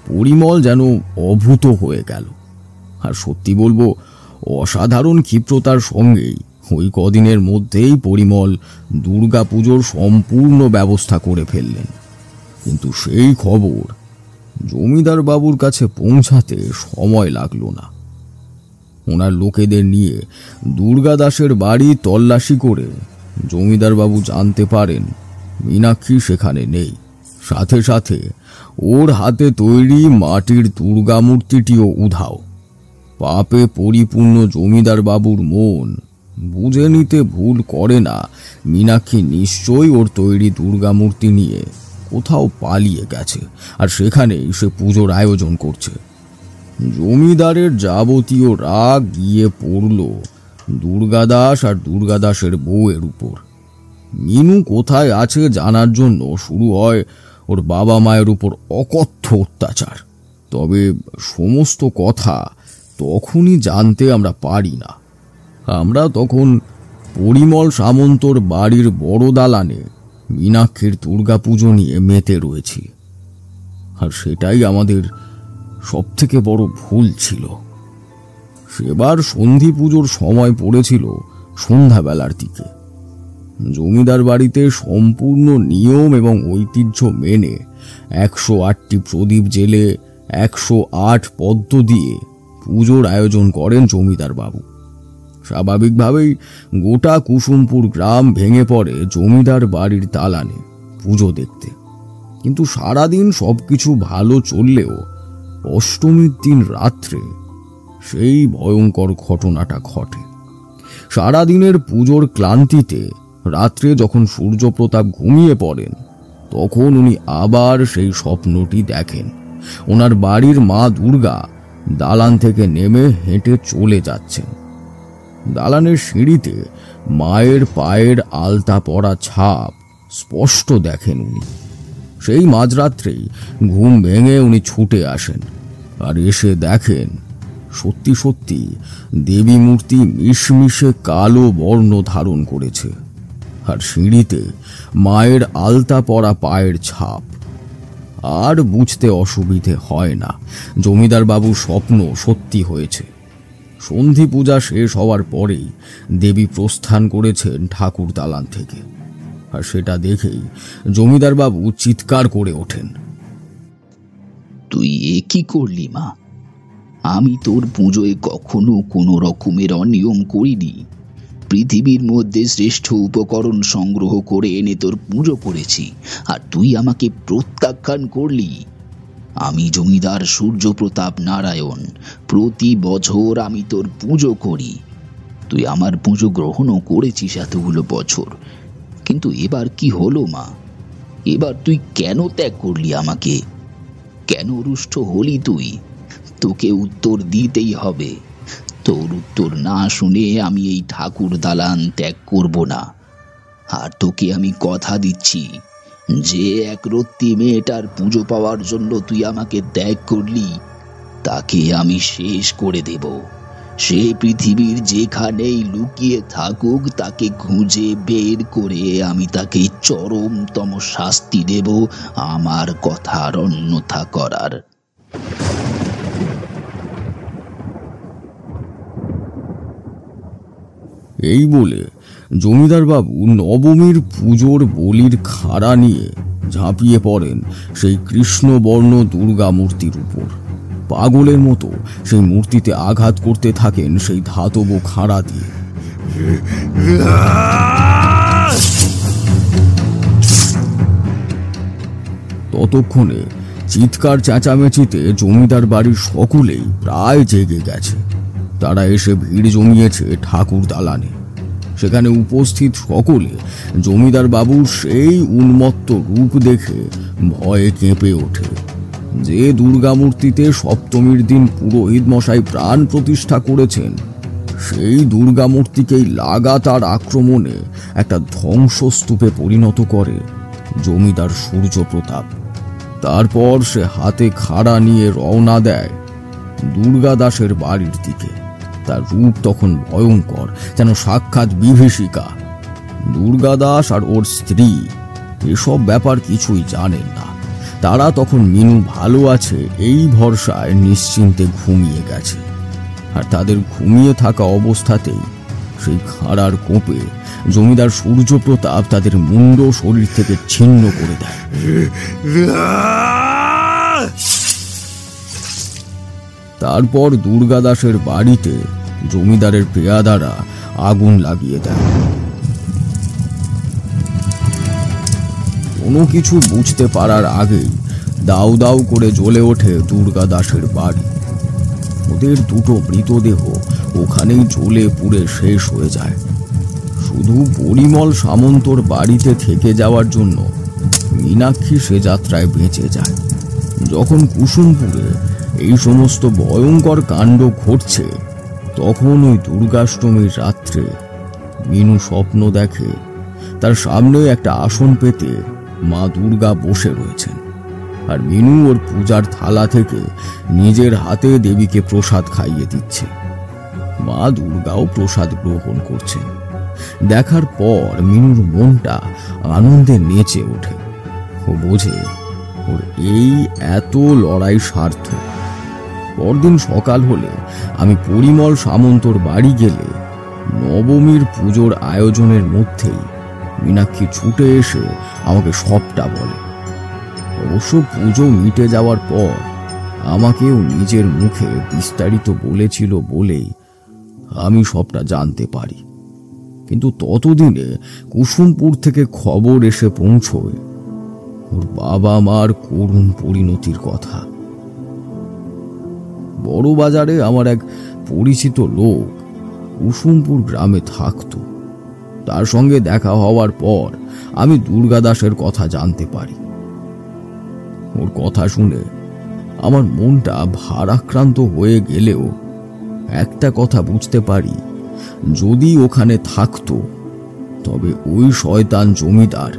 পরিমল যেন অভূত হয়ে গেল। আর সত্যি বলবো, অসাধারণ ক্ষিপ্রতার সঙ্গেই ওই কদিনের মধ্যেই পরিমল দুর্গা পুজোর সম্পূর্ণ ব্যবস্থা করে ফেললেন। কিন্তু সেই খবর জমিদার বাবুর কাছে পৌঁছাতে সময় লাগলো না। ওনার লোকেদের নিয়ে দুর্গাদাসের বাড়ি তল্লাশি করে জমিদার বাবু জানতে পারেন মীনাক্ষী সেখানে নেই। সাথে সাথে ওর হাতে তৈরি মাটির দুর্গা মূর্তিটিও উধাও। পাপে পরিপূর্ণ জমিদার বাবুর মন বুঝে নিতে ভুল করে না মীনাক্ষী নিশ্চয়ই ওর তৈরি দুর্গা মূর্তি নিয়ে কোথাও পালিয়ে গেছে, আর সেখানেই সে পুজোর আয়োজন করছে। জমিদারের যাবতীয় রাগ গিয়ে পড়ল দুর্গাদাস আর দুর্গাদাসের বউয়ের উপর। মিনু কোথায় আছে জানার জন্য শুরু হয় ওর বাবা মায়ের উপর অকথ্য অত্যাচার। তবে সমস্ত কথা তখনই জানতে আমরা পারি না। আমরা তখন পরিমল সামন্তর বাড়ির বড় দালানে মীনাক্ষীর দুর্গাপুজো নিয়ে মেতে রয়েছি, আর সেটাই আমাদের সবথেকে বড় ভুল ছিল। সেবার সন্ধি পুজোর সময় পড়েছিল সন্ধ্যাবেলার দিকে। জমিদার বাড়িতে সম্পূর্ণ নিয়ম এবং ঐতিহ্য মেনে 108টি প্রদীপ জেলে 108 পদ্ম দিয়ে পুজোর আয়োজন করেন জমিদার বাবু। স্বাভাবিকভাবেই গোটা কুসুমপুর গ্রাম ভেঙে পড়ে জমিদার বাড়ির দালানে পুজো দেখতে। কিন্তু সারাদিন সবকিছু ভালো চললেও অষ্টমীর দিন রাত্রে সেই ভয়ঙ্কর ঘটনাটা ঘটে। সারাদিনের পুজোর ক্লান্তিতে রাত্রে যখন সূর্যপ্রতাপ ঘুমিয়ে পড়েন, তখন উনি আবার সেই স্বপ্নটি দেখেন। ওনার বাড়ির মা দুর্গা দালান থেকে নেমে হেঁটে চলে যাচ্ছেন। দালানের সিঁড়িতে মায়ের পায়ের আলতা পরা ছাপ স্পষ্ট দেখেন উনি। সেই মাঝরাত্রেই ঘুম ভেঙে উনি ছুটে আসেন, আর এসে দেখেন সত্যি সত্যি দেবী মূর্তি মিশমিশে কালো বর্ণ ধারণ করেছে, আর সিঁড়িতে মায়ের আলতা পরা পায়ের ছাপ। আর বুঝতে অসুবিধে হয় না জমিদার বাবুর স্বপ্ন সত্যি হয়েছে। সন্ধি পূজা শেষ হওয়ার পরেই দেবী প্রস্থান করেছেন ঠাকুর দালান থেকে, আর সেটা দেখেই জমিদার বাবু চিৎকার করে ওঠেন, তুই এ কি করলি মা? আমি তোর পুজোয় কখনো কোনো রকমের অনিয়ম করিনি। পৃথিবীর মধ্যে শ্রেষ্ঠ উপকরণ সংগ্রহ করে এনে তোর পুজো করেছি, আর তুই আমাকে প্রত্যাখ্যান করলি। আমি জমিদার সূর্যপ্রতাপ নারায়ণ, প্রতি বছর আমি তোর পুজো করি। তুই আমার পুজো গ্রহণও করেছিস এতগুলো বছর, কিন্তু এবার কি হলো মা? এবার তুই কেন ত্যাগ করলি আমাকে? কেন রুষ্ট হলি তুই? তোকে উত্তর দিতেই হবে। তোর উত্তর না শুনে আমি এই ঠাকুর দালান ত্যাগ করব না। আর তোকে আমি কথা দিচ্ছি, যে একরত্তি মেয়েটার পুজো পাওয়ার জন্য তুই আমাকে ত্যাগ করলি, তাকে আমি শেষ করে দেব। সে পৃথিবীর যেখানেই লুকিয়ে থাকুক, তাকে খুঁজে বের করে আমি তাকে চরমতম শাস্তি দেব আমার কথার অন্যথা করার। এই বলে জমিদার বাবু নবমীর পুজোর বলির খাড়া নিয়ে ঝাঁপিয়ে পড়েন সেই কৃষ্ণবর্ণ দুর্গা মূর্তির উপর। পাগলের মতো সেই মূর্তিতে আঘাত করতে থাকেন সেই ধাতব খাড়া দিয়ে। ততক্ষণে চিৎকার চেঁচামেচিতে জমিদার বাড়ির সকলেই প্রায় জেগে গেছে। তারা এসে ভিড় জমিয়েছে ঠাকুর দালানে। সেখানে উপস্থিত সকলে জমিদার বাবুর সেই উন্মত্ত রূপ দেখে ভয়ে কেঁপে ওঠে। যে দুর্গা মূর্তিতে সপ্তমীর দিন পুরোহিত মশাই প্রাণ প্রতিষ্ঠা করেছেন, সেই দুর্গা মূর্তিকেই লাগাতার আক্রমণে একটা ধ্বংসস্তূপে পরিণত করে জমিদার সূর্যপ্রতাপ। তারপর সে হাতে খাড়া নিয়ে রওনা দেয় দুর্গাদাসের বাড়ির দিকে। তার রূপ তখন ভয়ঙ্কর, যেন সাক্ষাৎ বিভীষিকা। দুর্গাদাস আর ওর স্ত্রী এসব ব্যাপার কিছুই জানেন না। তারা তখন মিনু ভালো আছে এই ভরসায় নিশ্চিন্তে ঘুমিয়ে গেছে। আর তাদের ঘুমিয়ে থাকা অবস্থাতেই সেই খাড়ার কোপে জমিদার সূর্যপ্রতাপ তাদের মুন্ড শরীর থেকে ছিন্ন করে দেয়। তারপর দুর্গাদাসের বাড়িতে জমিদারের পেয়াদারা আগুন লাগিয়ে দেয়। কোনো কিছু বুঝতে পারার আগেই দাউ দাউ করে জ্বলে ওঠে দুর্গাদাসের বাড়ি। ওদের দুটো মৃতদেহ ওখানেই জ্বলে পুড়ে শেষ হয়ে যায়। শুধু পরিমল সামন্তর বাড়িতে থেকে যাওয়ার জন্য মীনাক্ষী সে যাত্রায় বেঁচে যায়। যখন কুসুমপুরে এই সমস্ত ভয়ঙ্কর কাণ্ড ঘটছে, তখন ওই দুর্গাষ্টমীর রাত্রে মিনু স্বপ্ন দেখে তার সামনে একটা আসন পেতে মা দুর্গা বসে রয়েছেন, আর মিনু ওর পূজার থালা থেকে নিজের হাতে দেবীকে প্রসাদ খাইয়ে দিচ্ছে। মা দুর্গাও প্রসাদ গ্রহণ করছেন। দেখার পর মিনুর মনটা আনন্দে নেচে ওঠে। ও বোঝে ওর এই এত লড়াই সার্থক। পরদিন সকাল হলে আমি পরিমল সামন্তর বাড়ি গেলে নবমীর পুজোর আয়োজনের মধ্যেই মীনাক্ষী ছুটে এসে আমাকে সবটা বলে। অবশ্য পুজো মিটে যাওয়ার পর আমাকেও নিজের মুখে বিস্তারিত বলেছিল বলেই আমি সবটা জানতে পারি। কিন্তু ততদিনে কুসুমপুর থেকে খবর এসে পৌঁছয় ওর বাবা মার করুণ পরিণতির কথা। বড় বাজারে আমার এক পরিচিত লোক কুসুমপুর গ্রামে থাকত। তার সঙ্গে দেখা হওয়ার পর আমি দুর্গাদাসের কথা জানতে পারি। ওর কথা শুনে আমার মনটা ভারাক্রান্ত হয়ে গেলেও একটা কথা বুঝতে পারি, যদি ওখানে থাকতো তবে ওই শয়তান জমিদার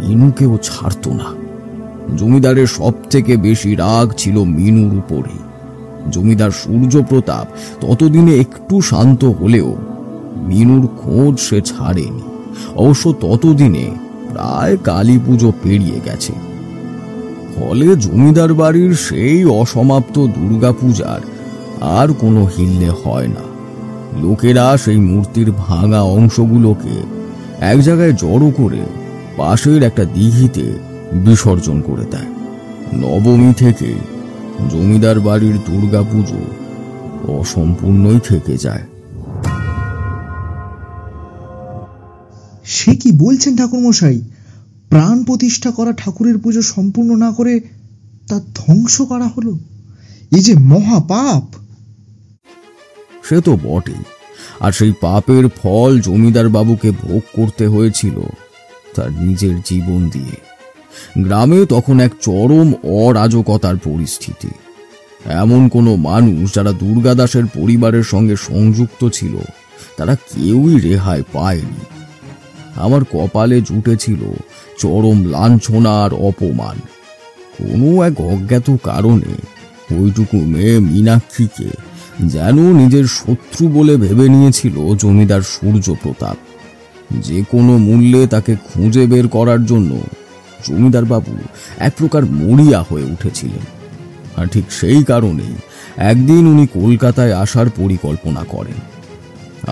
মিনুকেও ছাড়তো না। জমিদারের সব থেকে বেশি রাগ ছিল মিনুর উপরে। জমিদার সূর্যপ্রতাপ ততদিনে একটু শান্ত হলেও মিনুর খোঁজ সে ছাড়েনি। অবশ্য ততদিনে প্রায় কালী পুজো পেরিয়ে গেছে। ফলে জমিদার বাড়ির সেই অসমাপ্ত দুর্গাপূজার আর কোনো হিল্লে হয় না। লোকেরা সেই মূর্তির ভাঙা অংশগুলোকে এক জায়গায় জড়ো করে পাশের একটা দিঘিতে বিসর্জন করে দেয়। নবমী থেকে জমিদার বাড়ির দুর্গাপুজো অসম্পূর্ণই থেকে যায়। সে কি বলছেন ঠাকুরমশাই? প্রাণ প্রতিষ্ঠা করা ঠাকুরের পুজো সম্পূর্ণ না করে তা ধ্বংস করা হলো, এই যে মহাপাপ। সে তো বটেই, আর সেই পাপের ফল জমিদার বাবুকে ভোগ করতে হয়েছিল তার নিজের জীবন দিয়ে। গ্রামে তখন এক চরম অরাজকতার পরিস্থিতি। এমন কোনো মানুষ যারা দুর্গাদাসের পরিবারের সঙ্গে সংযুক্ত ছিল তারা কেউই রেহাই পায়নি। আমার কপালে জুটেছিল চরম লাঞ্ছনা আর অপমান। কোনো এক অজ্ঞাত কারণে ওইটুকু মেয়ে মীনাক্ষীকে যেন নিজের শত্রু বলে ভেবে নিয়েছিল জমিদার সূর্যপ্রতাপ। যে কোনো মূল্যে তাকে খুঁজে বের করার জন্য জমিদার বাবু এক প্রকার মরিয়া হয়ে উঠেছিলেন। আর ঠিক সেই কারণেই একদিন উনি কলকাতায় আসার পরিকল্পনা করেন।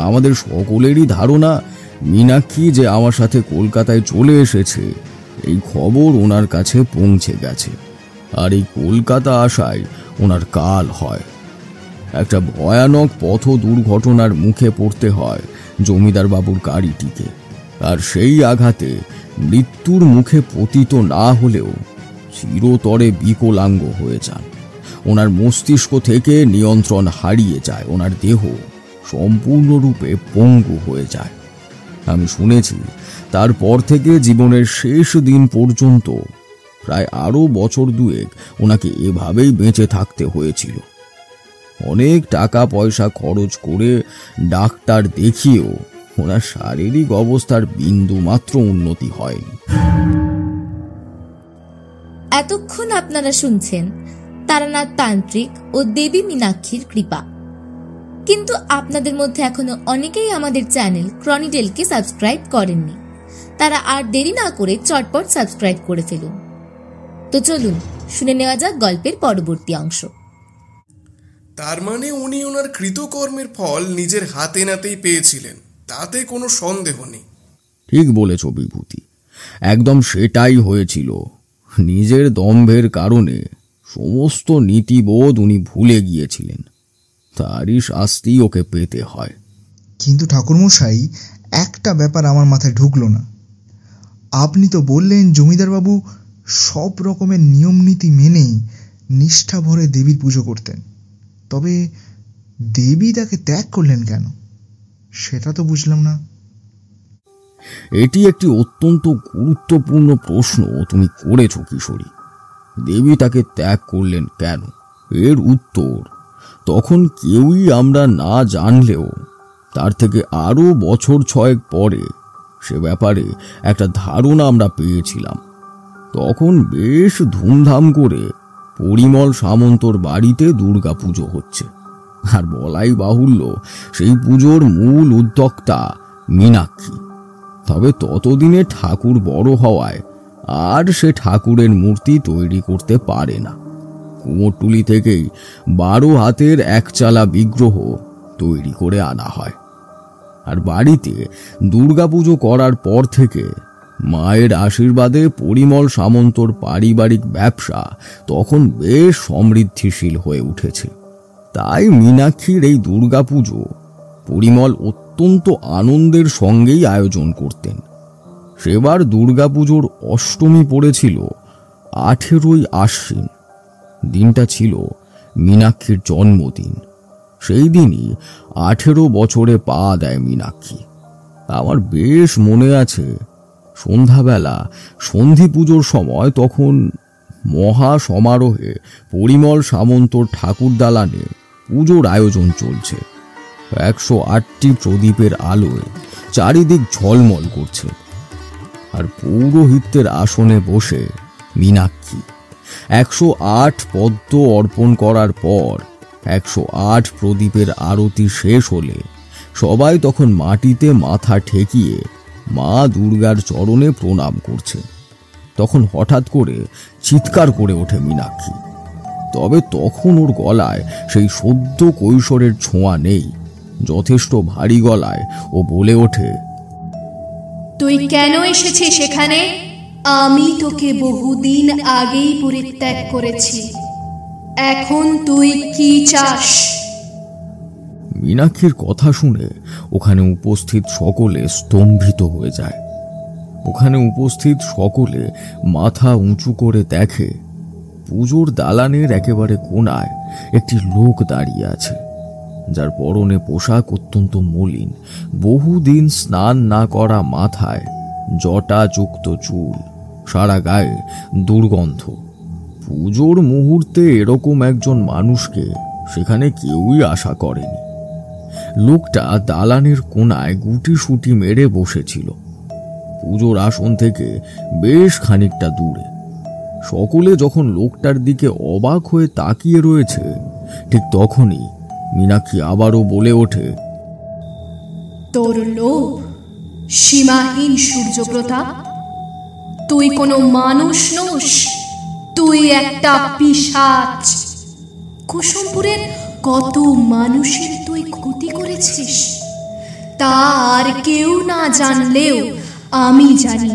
আমাদের সকলেরই ধারণা মীনাক্ষী যে আমার সাথে কলকাতায় চলে এসেছে এই খবর ওনার কাছে পৌঁছে গেছে, আর এই কলকাতা আসায় ওনার কাল হয়। একটা ভয়ানক পথ দুর্ঘটনার মুখে পড়তে হয় জমিদার বাবুর গাড়িটিকে, আর সেই আঘাতে মৃত্যুর মুখে পতিত না হলেও চিরতরে বিকলাঙ্গ হয়ে যান। ওনার মস্তিষ্ক থেকে নিয়ন্ত্রণ হারিয়ে যায়, ওনার দেহ সম্পূর্ণরূপে পঙ্গু হয়ে যায়। আমি শুনেছি তারপর থেকে জীবনের শেষ দিন পর্যন্ত প্রায় আরো বছর দুয়েক ওনাকে এভাবেই বেঁচে থাকতে হয়েছিল। অনেক টাকা পয়সা খরচ করে ডাক্তার দেখিয়েও ওনার শারীরিক অবস্থার বিন্দু মাত্র উন্নতি হয়নি। এতক্ষণ আপনারা শুনছেন তারানাথ তান্ত্রিক ও দেবী মীনাক্ষীর কৃপা। কিন্তু আপনাদের মধ্যে এখনো অনেকেই আমাদের চ্যানেল ক্রনিটেলকে সাবস্ক্রাইব করেননি। তারা আর দেরি না করে চটপট সাবস্ক্রাইব করে ফেলুন। তো চলুন শুনে নেওয়া যাক গল্পের পরবর্তী অংশ। তার মানে উনি ওনার কৃতকর্মের ফল নিজের হাতে নাতেই পেয়েছিলেন, তাতে কোনো সন্দেহ নেই। ঠিক বলেছ বিভূতি, একদম সেটাই হয়েছিল। নিজের দম্ভের কারণে সমস্ত নীতিবোধ উনি ভুলে গিয়েছিলেন, তারই শাস্তি ওকে পেতে হয়। কিন্তু ঠাকুরমশাই, একটা ব্যাপার আমার মাথায় ঢুকলো না। আপনি তো বললেন জমিদারবাবু সব রকমের নিয়ম নীতি মেনেই নিষ্ঠা ভরে দেবীর পুজো করতেন, তবে দেবী তাকে ত্যাগ করলেন কেন সেটা তো বুঝলাম না। এটি একটি অত্যন্ত গুরুত্বপূর্ণ প্রশ্ন তুমি করেছ কিশোরী। দেবী তাকে ত্যাগ করলেন কেন? এর উত্তর তখন কেউই আমরা না জানলেও তার থেকে আরো বছর 6 পরে সে ব্যাপারে একটা ধারণা আমরা পেয়েছিলাম। তখন বেশ ধুমধাম করে পরিমল সামন্তর বাড়িতে দুর্গা পুজো হচ্ছে, আর বলাই বাহুল্য সেই পুজোর মূল উদ্যোক্তা মীনাক্ষী। তবে ততদিনে ঠাকুর বড় হওয়ায় আর সে ঠাকুরের মূর্তি তৈরি করতে পারে না। কুমোরটুলি থেকেই 12 হাতের একচালা বিগ্রহ তৈরি করে আনা হয়। আর বাড়িতে দুর্গাপুজো করার পর থেকে মায়ের আশীর্বাদে পরিমল সামন্তর পারিবারিক ব্যবসা তখন বেশ সমৃদ্ধিশীল হয়ে উঠেছে। তাই মীনাক্ষীর এই দুর্গাপুজো পরিমল অত্যন্ত আনন্দের সঙ্গেই আয়োজন করতেন। সেবার দুর্গাপুজোর অষ্টমী পড়েছিল 18ই আশ্বিন। দিনটা ছিল মীনাক্ষীর জন্মদিন। সেই দিনই 18 বছরে পা দেয় মীনাক্ষী। আমার বেশ মনে আছে, সন্ধ্যাবেলা সন্ধি পুজোর সময় তখন মহা সমারোহে পরিমল সামন্তর ঠাকুর দালানে পুজোর আয়োজন চলছে। 108টি প্রদীপের আলোয় চারিদিক ঝলমল করছে। আর পৌরোহিত্যের আসনে বসে মীনাক্ষী 108 পদ্ম অর্পণ করার পর 108 প্রদীপের আরতি শেষ হলে সবাই তখন মাটিতে মাথা ঠেকিয়ে মা দুর্গার চরণে প্রণাম করছে। তখন হঠাৎ করে চিৎকার করে ওঠে মীনাক্ষী। তবে তখন ওর গলায় সেই সদ্য কৈশোরের ছোঁয়া নেই। যথেষ্ট ভারী গলায় ও বলে ওঠে, তুই কেন এসেছিস সেখানে? আমি তোকে বহুদিন আগেই পরিত্যাগ করেছি। এখন তুই কি চাস? মীনাক্ষীর কথা শুনে ওখানে উপস্থিত সকলে স্তম্ভিত হয়ে যায়। ওখানে উপস্থিত সকলে মাথা উঁচু করে দেখে পুজোর দালানের একেবারে কোণায় একটি লোক দাঁড়িয়ে আছে, যার পরনে পোশাক অত্যন্ত মলিন, বহুদিন স্নান না করা মাথায় জটা যুক্ত চুল, সারা গায়ে দুর্গন্ধ। পুজোর মুহূর্তে এরকম একজন মানুষকে সেখানে কেউই আশা করেনি। লোকটা দালানের কোণায় গুটি সুটি মেরে বসেছিল, পুজোর আসন থেকে বেশ খানিকটা দূরে। সকলে যখন লোকটার দিকে অবাক হয়ে তাকিয়ে রয়েছে, ঠিক তখনই মীনাক্ষী আবারও বলে ওঠে, তোর লোভ সীমাহীন সূর্যপ্রতাপ। তুই কোনো মানুষ নোস, তুই একটা পিশাচ। কুসুমপুরের কত মানুষের তুই ক্ষতি করেছিস, তা আর কেউ না জানলেও আমি জানি।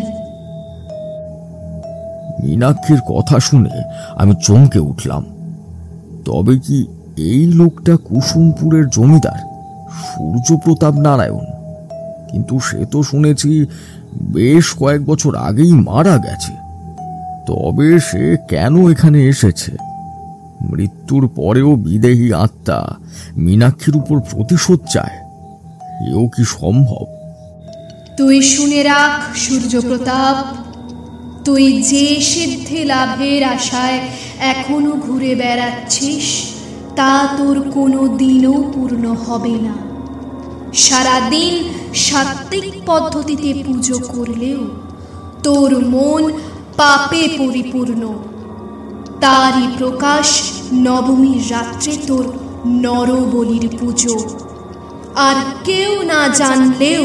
মীনাক্ষীর কথা শুনে আমি চমকে উঠলাম। তবে কি এই লোকটা কুসুমপুরের জমিদার সূর্যপ্রতাপ নারায়ণ? কিন্তু সে তো শুনেছি বেশ কয়েক বছর আগেই মারা গেছে। তবে সে কেন এখানে এসেছে? মৃত্যুর পরেও বিদেহী আত্মা মীনাক্ষীর উপর প্রতিশোধ চায়, এও কি সম্ভব? তুই শুনে রাখ সূর্যপ্রতাপ, তুই যে সিদ্ধি লাভের আশায় এখনো ঘুরে বেড়াচ্ছিস, তা তোর কোনো দিনও পূর্ণ হবে না। সারাদিন সাত্ত্বিক পদ্ধতিতে পুজো করলেও তোর মন পাপে পরিপূর্ণ। তারই প্রকাশ নবমীর রাত্রে তোর নরবলির পুজো। আর কেউ না জানলেও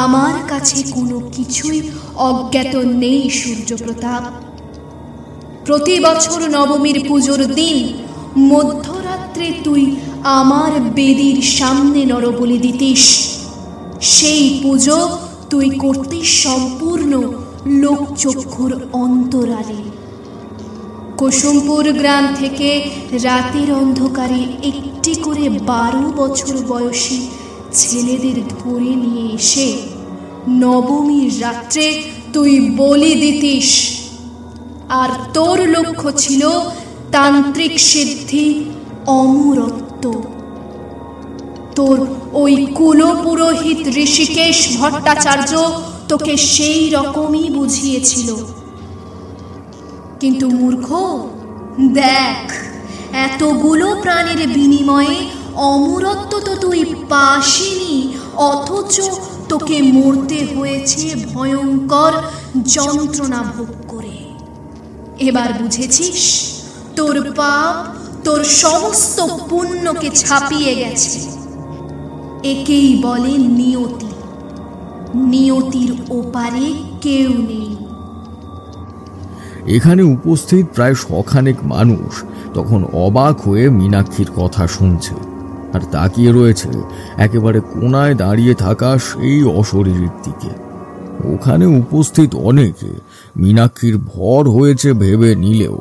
আমার কাছে কোনো কিছুই অজ্ঞাত নেই সূর্যপ্রতাপ। প্রতি বছর নবমীর পুজোর দিন মধ্যরাত্রে তুই আমার বেদির সামনে নরবলি দিতিস। সেই পুজো তুই করতিস সম্পূর্ণ লোকচক্ষুর অন্তরালে। কুসুমপুর গ্রাম থেকে রাতের অন্ধকারে একটি করে 12 বছর বয়সী ছেলেদের ধরে নিয়ে এসে নবমীর রাত্রে তুই বলি দিতিস। আর তোর লক্ষ্য ছিল তান্ত্রিক সিদ্ধি, অমরত্ব। তোর ওই কুলপুরোহিত ঋষিকেশ ভট্টাচার্য তোকে সেই রকমই বুঝিয়েছিল। কিন্তু মূর্খ, দেখ, এতগুলো প্রাণের বিনিময়ে অমরত্ব তো তুই পাসিনি, অথচ তোকে মরতে হয়েছে ভয়ঙ্কর যন্ত্রণা ভোগ করে। এবার বুঝেছিস তোর পাপ তোর সমস্ত পুণ্যকে ছাপিয়ে গেছে। একেই বলে নিয়তি। নিয়তির ওপারে কেউ নেই। এখানে উপস্থিত প্রায় শখানেক মানুষ তখন অবাক হয়ে মীনাক্ষীর কথা শুনছে আর তাকিয়ে রয়েছে একেবারে কোনায় দাঁড়িয়ে থাকা সেই অশরীরীর দিকে। ওখানে উপস্থিত অনেকে মীনাক্ষীর ভর হয়েছে ভেবে নিলেও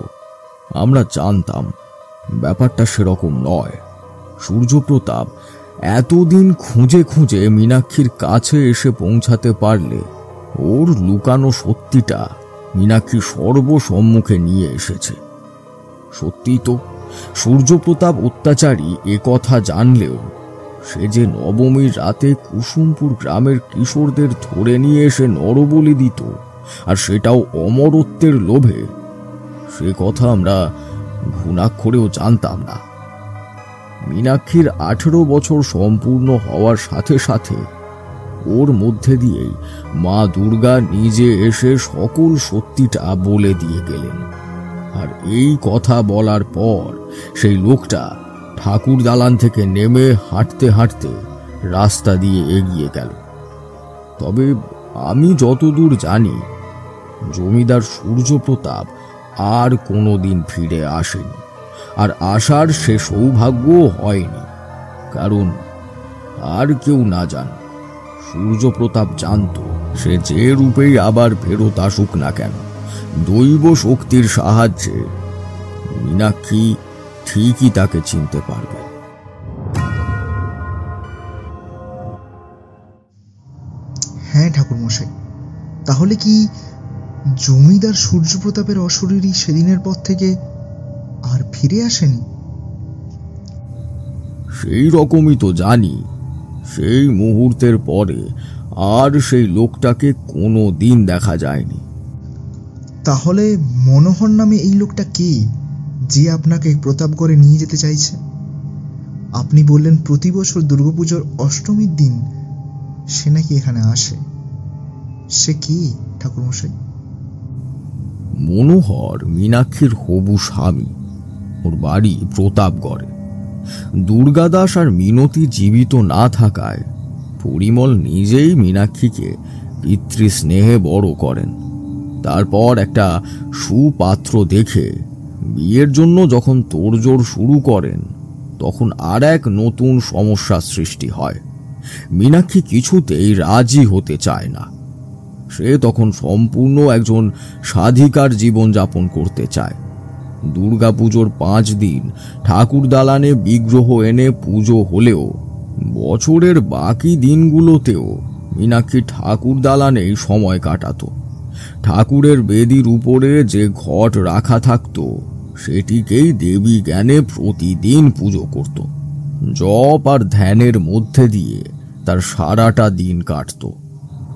আমরা জানতাম ব্যাপারটা সেরকম নয়। সূর্যপ্রতাপ এতদিন খুঁজে খুঁজে মীনাক্ষীর কাছে এসে পৌঁছাতে পারলে ওর লুকানো সত্যিটা মীনাক্ষী সর্বসম্মুখে নিয়ে এসেছে। সত্যি তো, সূর্যপ্রতাপ অত্যাচারী এ কথা জানলেও সে যে নবমীর রাতে কুসুমপুর গ্রামের কিশোরদের ধরে নিয়ে এসে নরবলি দিত, আর সেটাও অমরত্বের লোভে, সে কথা আমরা ঘুণাক্ষরেও জানতাম না। মীনাক্ষীর 18 বছর সম্পূর্ণ হওয়ার সাথে সাথে ওর মধ্যে দিয়েই মা দুর্গা নিজে এসে সকল সত্যিটা বলে দিয়ে গেলেন। আর এই কথা বলার পর সেই লোকটা ঠাকুর দালান থেকে নেমে হাঁটতে হাঁটতে রাস্তা দিয়ে এগিয়ে গেল। তবে আমি যতদূর জানি, জমিদার সূর্যপ্রতাপ আর কোনোদিন ফিরে আসেনি, আর আসার সে সৌভাগ্য হয়নি। কারণ আর কেউ না জান, সূর্যপ্রতাপ জানত সে যে রূপেই আবার ফেরত আসুক না কেন, দৈব শক্তির সাহায্যে মীনাক্ষী ঠিকই তাকে চিনতে পারবে। হ্যাঁ ঠাকুরমশাই, তাহলে কি জমিদার সূর্যপ্রতাপের অশরীরী সেদিনের পর থেকে আর ফিরে আসেনি? সেই রকমই তো জানি। সেই মুহূর্তের পরে আর সেই লোকটাকে কোনো দিন দেখা যায়নি। তাহলে মনোহর নামে এই লোকটা কে, যে আপনাকে প্রতাপগড়ে নিয়ে যেতে চাইছে? আপনি বললেন প্রতি বছর দুর্গাপুজোর অষ্টমীর দিন সে নাকি এখানে আসে। সে কি ঠাকুরমশাই? মনোহর মীনাক্ষীর হবু স্বামী। ওর বাড়ি প্রতাপগড়ে। দুর্গাদাস আর মিনতি জীবিত না থাকায় পরিমল নিজেই মীনাক্ষীকে পিতৃস্নেহে বড় করেন। তারপর একটা সুপাত্র দেখে বিয়ের জন্য যখন তোড়জোড় শুরু করেন, তখন আর এক নতুন সমস্যা সৃষ্টি হয়। মীনাক্ষী কিছুতেই রাজি হতে চায় না। সে তখন সম্পূর্ণ একজন স্বাধিকার জীবনযাপন করতে চায়। দুর্গাপুজোর 5 দিন ঠাকুর দালানে বিগ্রহ এনে পুজো হলেও বছরের বাকি দিনগুলোতেও মীনাক্ষী ঠাকুর দালানেই সময় কাটাতো। ঠাকুরের বেদির উপরে যে ঘট রাখা থাকতো, সেটিকেই দেবী জ্ঞানে প্রতিদিন পুজো করত। জপ আর ধ্যানের মধ্যে দিয়ে তার সারাটা দিন কাটত।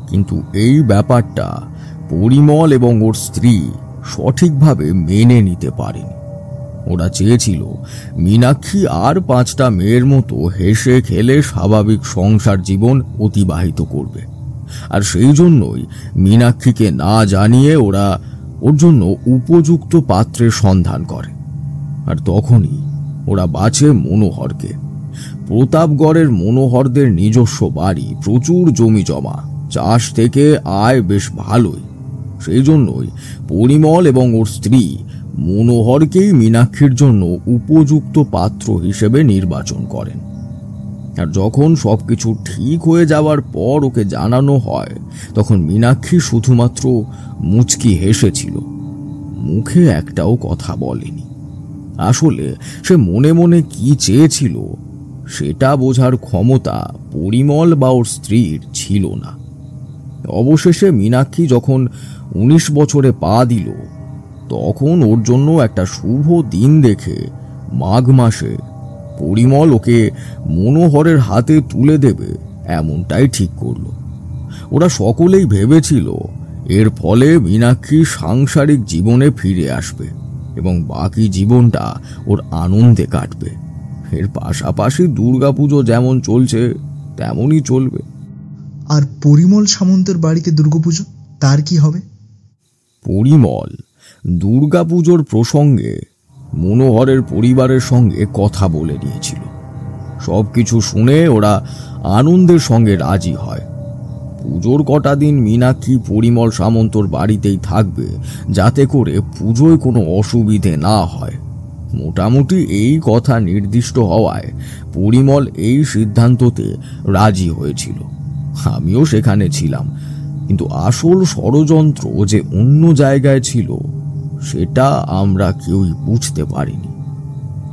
কিন্তু এই ব্যাপারটা পরিমল এবং ওর স্ত্রী সঠিকভাবে মেনে নিতে পারেনি। ওরা চেয়েছিল মীনাক্ষী আর 5টা মেয়ের মতো হেসে খেলে স্বাভাবিক সংসার জীবন অতিবাহিত করবে, আর সেই জন্যই মীনাক্ষীকে না জানিয়ে ওরা ওর জন্য উপযুক্ত পাত্রের সন্ধান করে। আর তখনই ওরা বাছে মনোহরকে। প্রতাপগড়ের মনোহরদের নিজস্ব বাড়ি, প্রচুর জমি জমা, চাষ থেকে আয় বেশ ভালোই। সেই জন্যই পরিমল এবং ওর স্ত্রী মনোহরকেই মীনাক্ষীর জন্য উপযুক্ত পাত্র হিসেবে নির্বাচন করেন। আর যখন সবকিছু ঠিক হয়ে যাওয়ার পর ওকে জানানো হয়, তখন মীনাক্ষী শুধুমাত্র মুচকি হেসেছিল, মুখে একটাও কথা বলেনি। আসলে সে মনে মনে কি চেয়েছিল সেটা বোঝার ক্ষমতা পরিমল বা ওর স্ত্রীর ছিল না। অবশেষে মীনাক্ষী যখন 19 বছরে পা দিল, তখন ওর জন্য একটা শুভ দিন দেখে মাঘ মাসে পরিমল ওকে মনোহরের হাতে তুলে দেবে এমনটাই ঠিক করলো। ওরা সকলেই ভেবেছিল এর ফলে মীনাক্ষী সাংসারিক জীবনে ফিরে আসবে এবং বাকি জীবনটা ওর আনন্দে কাটবে। এর পাশাপাশি দুর্গাপুজো যেমন চলছে তেমনই চলবে। আর পরিমল সামন্তের বাড়িতে দুর্গাপুজো, তার কি হবে? পরিমল দুর্গাপুজোর প্রসঙ্গে মনোহরের পরিবারের সঙ্গে কথা বলে নিয়েছিল। সবকিছু শুনে ওরা আনন্দের সঙ্গে রাজি হয়। পুজোর কটা দিন মীনাক্ষী পরিমল সামন্তর বাড়িতেই থাকবে, যাতে করে পুজোয় কোনো অসুবিধে না হয়। মোটামুটি এই কথা নির্দিষ্ট হওয়ায় পরিমল এই সিদ্ধান্ততে রাজি হয়েছিল। আমিও সেখানে ছিলাম, কিন্তু আসল ষড়যন্ত্র যে অন্য জায়গায় ছিল সেটা আমরা কেউই বুঝতে পারিনি।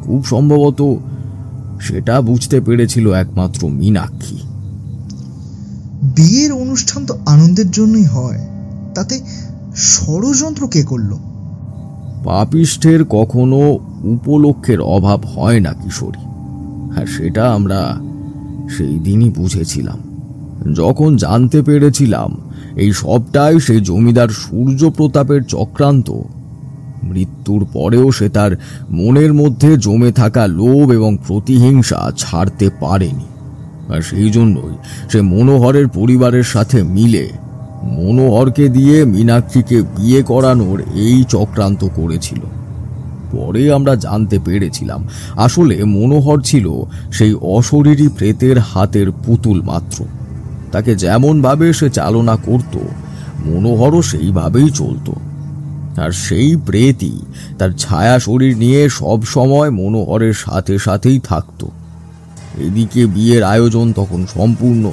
খুব সম্ভবত সেটা বুঝতে পেরেছিল একমাত্র মীনাক্ষী। বিয়ের অনুষ্ঠান তো আনন্দের জন্যই হয়, তাতে ষড়যন্ত্র কে করলো? পাপিষ্ঠের কখনো উপলক্ষের অভাব হয় না কিশোরী, আর সেটা আমরা সেই দিনই বুঝেছিলাম যখন জানতে পেরেছিলাম এই সবটাই সেই জমিদার সূর্য প্রতাপের চক্রান্ত। মৃত্যুর পরেও সে তার মনের মধ্যে জমে থাকা লোভ এবং প্রতিহিংসা ছাড়তে পারেনি, আর সেই জন্যই সে মনোহরের পরিবারের সাথে মিলে মনোহরকে দিয়ে মীনাক্ষীকে বিয়ে করানোর এই চক্রান্ত করেছিল। পরে আমরা জানতে পেরেছিলাম আসলে মনোহর ছিল সেই অশরীরী প্রেতের হাতের পুতুল মাত্র। তাকে যেমন ভাবে সে চালনা করত মনোহরও সেইভাবেই চলত, আর সেই প্রেতই তার ছায়া শরীর নিয়ে সব সময় মনোহরের সাথে সাথেই থাকত। এদিকে বিয়ের আয়োজন তখন সম্পূর্ণ,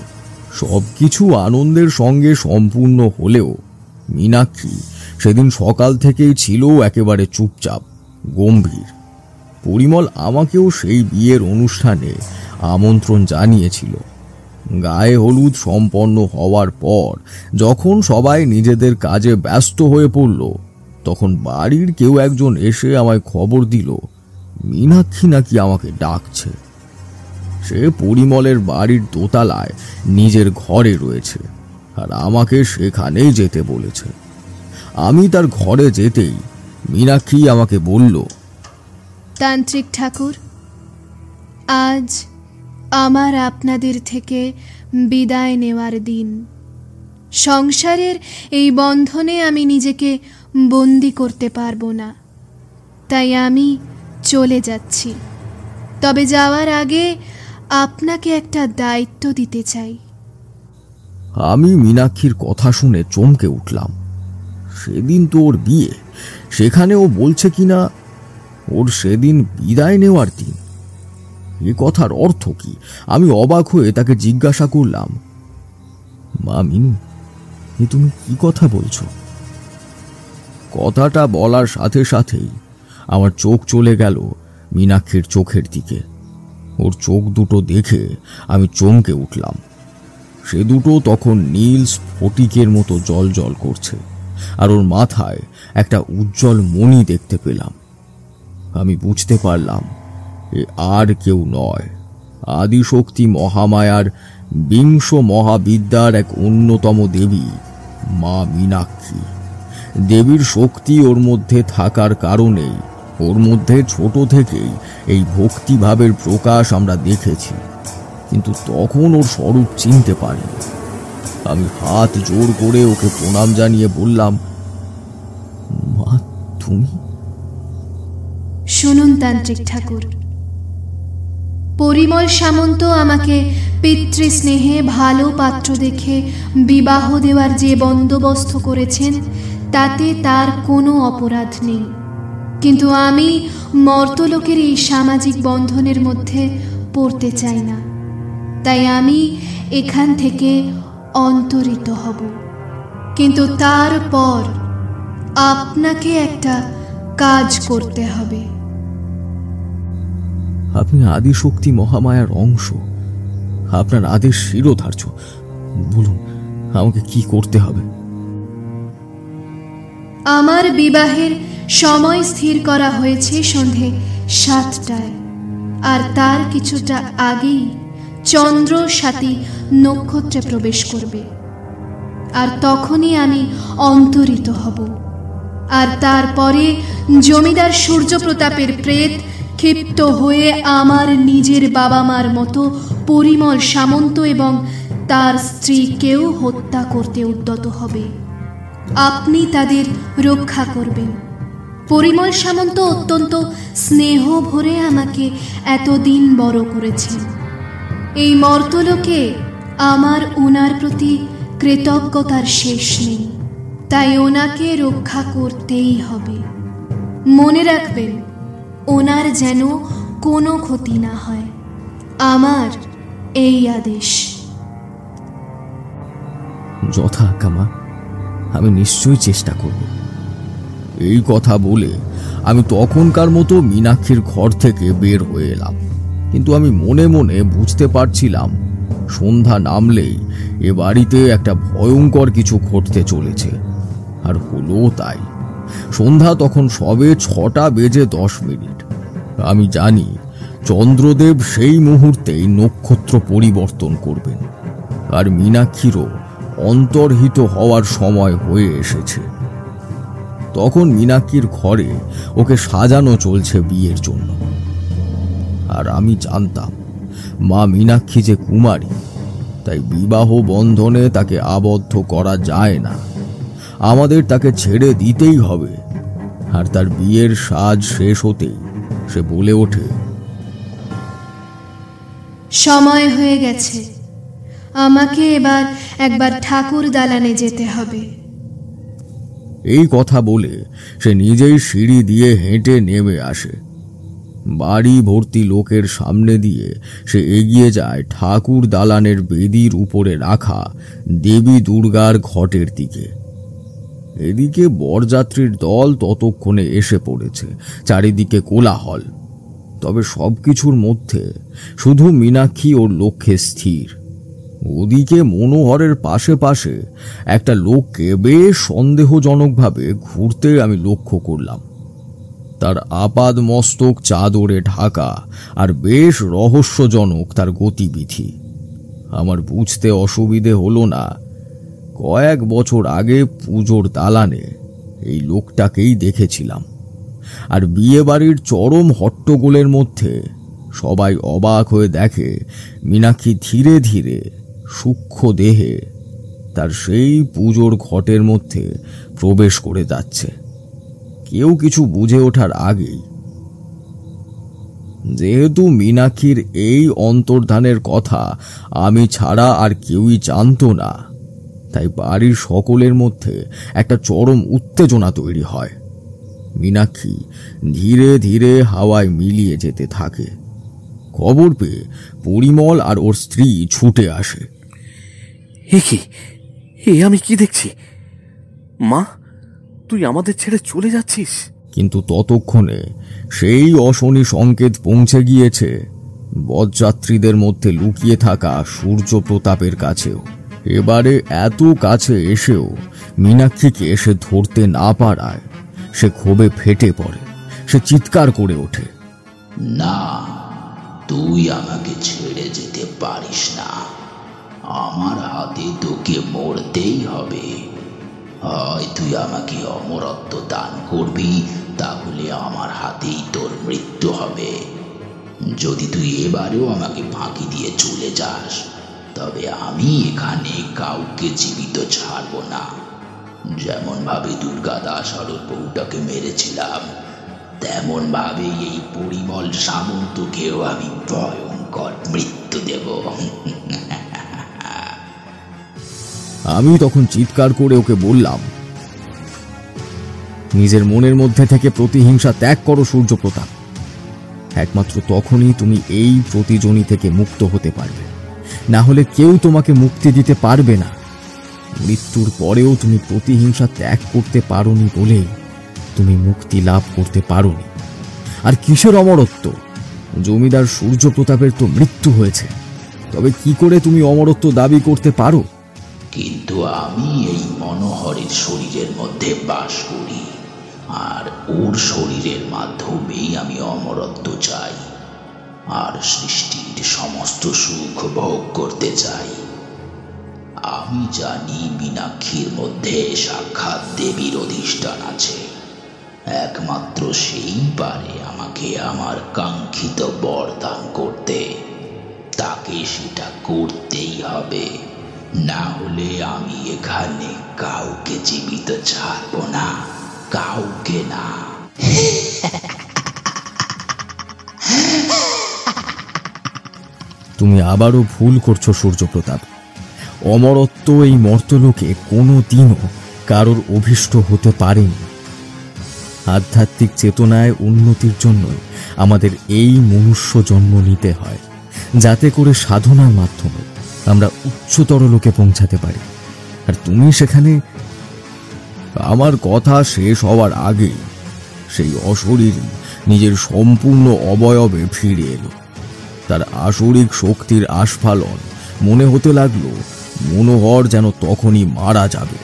সবকিছু আনন্দের সঙ্গে সম্পূর্ণ হলেও মীনাক্ষী সেদিন সকাল থেকেই ছিল একেবারে চুপচাপ, গম্ভীর। পরিমল আমাকেও সেই বিয়ের অনুষ্ঠানে আমন্ত্রণ জানিয়েছিল। গায়ে হলুদ সম্পন্ন হওয়ার পর যখন সবাই নিজেদের কাজে ব্যস্ত হয়ে পড়ল, তখন বাড়ির কেউ একজন এসে আমায় খবর দিল মীনাক্ষী নাকি আমাকে ডাকছে। সে পরিমলের বাড়ির দোতলায় নিজের ঘরে রয়েছে, আর আমাকে সেখানেই যেতে বলেছে। আমি তার ঘরে যেতেই মীনাক্ষী আমাকে বলল, তান্ত্রিক ঠাকুর, আজ আমার আপনাদের থেকে বিদায় নেওয়ার দিন। সংসারের এই বন্ধনে আমি নিজেকে বন্দি করতে পারবো না, তাই আমি চলে যাচ্ছি। তবে যাওয়ার আগে আপনাকে একটা দায়িত্ব দিতে চাই। আমি মীনাক্ষীর কথা শুনে চমকে উঠলাম। সেদিন তো ওর বিয়ে, সেখানে ও বলছে কিনা ওর সেদিন বিদায় নেওয়ার দিন। এ কথার অর্থ কি? আমি অবাক হয়ে তাকে জিজ্ঞাসা করলাম, মা মিনু, এ তুমি কি কথা বলছো? কথাটা বলার সাথে সাথেই আমার চোখ চলে গেল মীনাক্ষীর চোখের দিকে। ওর চোখ দুটো দেখে আমি চমকে উঠলাম। সে দুটো তখন নীল স্ফটিকের মতো জল জল করছে, আর ওর মাথায় একটা উজ্জ্বল মণি দেখতে পেলাম। আমি বুঝতে পারলাম এ আর কেউ নয়, আদিশক্তি মহামায়ার বিংশ মহাবিদ্যার এক অন্যতম দেবী মা মীনাক্ষী। দেবীর শক্তি ওর মধ্যে থাকার কারণেই ওর মধ্যে ছোট থেকেই এই ভক্তিভাবের প্রকাশ আমরা দেখেছি, কিন্তু তখন ওর স্বরূপ চিনতে পারিনি। আমি হাত জোর করে ওকে প্রণাম জানিয়ে বললাম, মা তুমি? শুনুন তান্ত্রিক ঠাকুর, পরিমল সামন্ত আমাকে পিতৃস্নেহে ভালো পাত্র দেখে বিবাহ দেওয়ার যে বন্দোবস্ত করেছেন তাতে তার কোনো অপরাধ নেই, কিন্তু আমি মর্তলোকের এই সামাজিক বন্ধনের মধ্যে পড়তে চাই না। তাই আমি এখান থেকে অন্তরিত হব, কিন্তু তারপর আপনাকে একটা কাজ করতে হবে। আপনি আদিশক্তি মহামায়ার অংশ, আপনার আদেশ শিরোধার্য। বলুন আমাকে কি করতে হবে? আমার বিবাহের সময় স্থির করা হয়েছে সন্ধে 7টায়। আর তার কিছুটা আগেই চন্দ্র সাথী নক্ষত্রে প্রবেশ করবে, আর তখনই আমি অন্তরিত হব। আর তারপরে জমিদার সূর্যপ্রতাপের প্রেত ক্ষিপ্ত হয়ে আমার নিজের বাবা মার মতো পরিমল সামন্ত এবং তার স্ত্রীকেও হত্যা করতে উদ্যত হবে। আপনি তাদের রক্ষা করবেন। পরিমল সামন্ত অত্যন্ত স্নেহ ভরে আমাকে এতদিন বড় করেছেন। এই মর্তলোকে আমার ওনার প্রতি কৃতজ্ঞতার শেষ নেই, তাই ওনাকে রক্ষা করতেই হবে। মনে রাখবেন, ওনার যেন কোনো ক্ষতি না হয়। আমার এই আদেশ। যথাজ্ঞা মা, আমি নিশ্চয়ই চেষ্টা করব। এই কথা বলে আমি তখনকার মতো মীনাক্ষীর ঘর থেকে বের হয়ে এলাম, কিন্তু আমি মনে মনে বুঝতে পারছিলাম সন্ধ্যা নামলেই এ বাড়িতে একটা ভয়ঙ্কর কিছু ঘটতে চলেছে। আর হলো তাই। সন্ধ্যা তখন সবে 6:10 আমি জানি চন্দ্রদেব সেই মুহূর্তেই নক্ষত্র পরিবর্তন করবেন, আর মীনাক্ষীরও অন্তর্হিত হওয়ার সময় হয়ে এসেছে। তখন মীনাক্ষীর ঘরে ওকে সাজানো চলছে বিয়ের জন্য। আর আমি জানতাম মা মীনাক্ষী যে কুমারী, তাই বিবাহ বন্ধনে তাকে আবদ্ধ করা যায় না। আমাদের তাকে ছেড়ে দিতেই হবে। আর তার বিয়ের সাজ শেষ হতেই সে বলে ওঠে, সময় হয়ে গেছে, আমাকে এবার একবার ঠাকুর দালানে যেতে হবে। এই কথা বলে সে নিজেই সিঁড়ি দিয়ে হেঁটে নেমে আসে। বাড়ি ভর্তি লোকের সামনে দিয়ে সে এগিয়ে যায় ঠাকুর দালানের বেদির উপরে রাখা দেবী দুর্গার ঘটের দিকে। এদিকে বরযাত্রীর দল ততক্ষণে এসে পড়েছে। চারিদিকে কোলাহল। তবে সবকিছুর মধ্যে শুধু মীনাক্ষী ওর লক্ষ্যে স্থির। ওদিকে মনোহরের পাশে পাশে একটা লোককে বেশ সন্দেহজনকভাবে ঘুরতে আমি লক্ষ্য করলাম। তার আপাদ মস্তক চাদরে ঢাকা, আর বেশ রহস্যজনক তার গতিবিধি। আমার বুঝতে অসুবিধে হলো না, কয়েক বছর আগে পুজোর দালানে এই লোকটাকেই দেখেছিলাম। আর বিয়ে বাড়ির চরম হট্টগোলের মধ্যে সবাই অবাক হয়ে দেখে মীনাক্ষী ধীরে ধীরে সূক্ষ্ম দেহে তার সেই পুজোর ঘটের মধ্যে প্রবেশ করে যাচ্ছে। কেউ কিছু বুঝে ওঠার আগেই, যেহেতু মীনাক্ষীর এই অন্তর্ধানের কথা আমি ছাড়া আর কেউই জানত না, তাই বাড়ির সকলের মধ্যে একটা চরম উত্তেজনা তৈরি হয়। মীনাক্ষী ধীরে ধীরে হাওয়ায় মিলিয়ে যেতে থাকে। খবর পেয়ে পরিমল আর ওর স্ত্রী ছুটে আসে। এ আমি কি দেখছি? মা, তুই আমাদের ছেড়ে চলে যাচ্ছিস? কিন্তু ততক্ষণে সেই অশনি সংকেত পৌঁছে গিয়েছে বরযাত্রীদের মধ্যে লুকিয়ে থাকা সূর্য প্রতাপের কাছেও। এবারে এত কাছে এসেও মীনাক্ষীকে এসে ধরতে না পারায় সে ক্ষোভে ফেটে পড়ে। সে চিৎকার করে ওঠে, না, তুই আমাকে ছেড়ে যেতে পারিস না। আমার হাতে তোকে মরতেই হবে। হয় তুই আমাকে অমরত্ব দান করবি, তাহলে আমার হাতেই তোর মৃত্যু হবে। যদি তুই এবারেও আমাকে ফাঁকি দিয়ে চলে যাস, তবে আমি এখানে কাউকে জীবিত ছাড়ব না। যেমন ভাবে দুর্গা দাস আর ওর বউটাকে মেরেছিলাম, তেমন ভাবে এই পরিমল সামন্তকেও আমি ভয়ঙ্কর মৃত্যু দেব। আমি তখন চিৎকার করে ওকে বললাম, নিজের মনের মধ্যে থেকে প্রতিহিংসা ত্যাগ করো সূর্য প্রতাপ। একমাত্র তখনই তুমি এই প্রতিজনী থেকে মুক্ত হতে পারবে, না হলে কেউ তোমাকে মুক্তি দিতে পারবে না। মৃত্যুর পরেও তুমি প্রতিহিংসা ত্যাগ করতে পারোনি বলে তুমি মুক্তি লাভ করতে পারোনি। আর কিসের অমরত্ব? জমিদার সূর্য প্রতাপের তো মৃত্যু হয়েছে, তবে কি করে তুমি অমরত্ব দাবি করতে পারো? কিন্তু আমি এই মনোহরের শরীরের মধ্যে বাস করি, আর ওর শরীরের মাধ্যমেই আমি অমরত্ব চাই। আর সৃষ্টির সমস্ত সুখ ভোগ করতে চাই। আমি জানি মীনাক্ষীর মধ্যে সাক্ষাৎ দেবীর অধিষ্ঠান আছে। একমাত্র সেই পারে আমাকে আমার কাঙ্ক্ষিত বর দান করতে। তাকে সেটা করতেই হবে, না হলে আমি এখানে কাউকে জীবিত ছাড়ব না, কাউকে না। তুমি আবারও ভুল করছো সূর্যপ্রতাপ। অমরত্ব এই মর্তলোকে কোনো দিনও কারোর অভীষ্ট হতে পারেনি। আধ্যাত্মিক চেতনায় উন্নতির জন্য আমাদের এই মনুষ্য জন্ম নিতে হয়, যাতে করে সাধনার মাধ্যমে আমরা উচ্চতর লোকে পৌঁছাতে পারি। আর তুমি সেখানে। আমার কথা শেষ হওয়ার আগে সেই অশরীরী নিজের সম্পূর্ণ অবয়বে ফিরে এলো। তার আসরিক শক্তির আস্ফালন মনে হতে লাগলো মনোহর যেন তখনই মারা যাবে।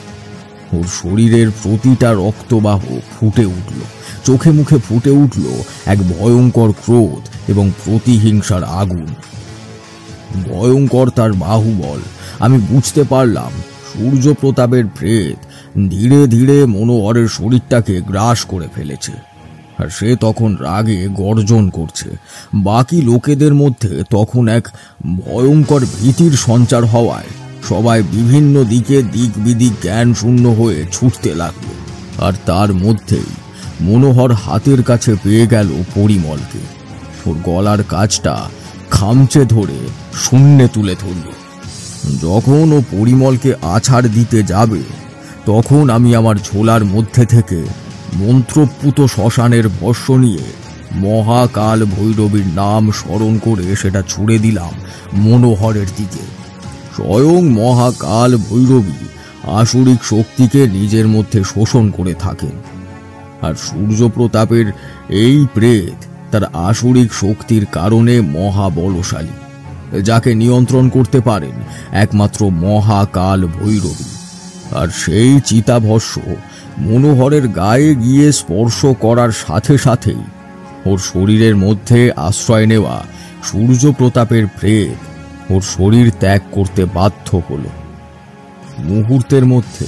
ওর শরীরের প্রতিটা রক্তবাহ ফুটে উঠল, চোখে মুখে ফুটে উঠল এক ভয়ঙ্কর ক্রোধ এবং প্রতিহিংসার আগুন। ভয়ঙ্কর তার বাহুবল। আমি বুঝতে পারলাম সূর্যপ্রতাপের প্রেত ধীরে ধীরে মনোহরের শরীরটাকে গ্রাস করে ফেলেছে। আর সে তখন রাগে গর্জন করছে। বাকি লোকেদের মধ্যে তখন এক ভয়ঙ্কর ভীতির সঞ্চার হওয়ায় সবাই বিভিন্ন দিকে দিক বিদিক জ্ঞান শূন্য হয়ে ছুটতে লাগলো। আর তার মধ্যেই মনোহর হাতের কাছে পেয়ে গেল পরিমলকে। ওর গলার কাজটা খামচে ধরে শূন্যে তুলে ধরল। যখন ও পরিমলকে আছাড় দিতে যাবে, তখন আমি আমার ঝোলার মধ্যে থেকে মন্ত্রপুত শ্মশানের ভস্য নিয়ে মহাকাল ভৈরবীর নাম স্মরণ করে সেটা ছুড়ে দিলাম মনোহরের দিকে। স্বয়ং মহাকাল ভৈরবী আসরিক শক্তিকে নিজের মধ্যে শোষণ করে থাকেন। আর সূর্যপ্রতাপের এই প্রেত তার আসরিক শক্তির কারণে মহাবলশালী, যাকে নিয়ন্ত্রণ করতে পারেন একমাত্র মহাকাল ভৈরবী। আর সেই চিতাভস্য মনোহরের গায়ে গিয়ে স্পর্শ করার সাথে সাথেই ওর শরীরের মধ্যে আশ্রয় নেওয়া সূর্যপ্রতাপের প্রেত ওর শরীর ত্যাগ করতে বাধ্য হল। মুহূর্তের মধ্যে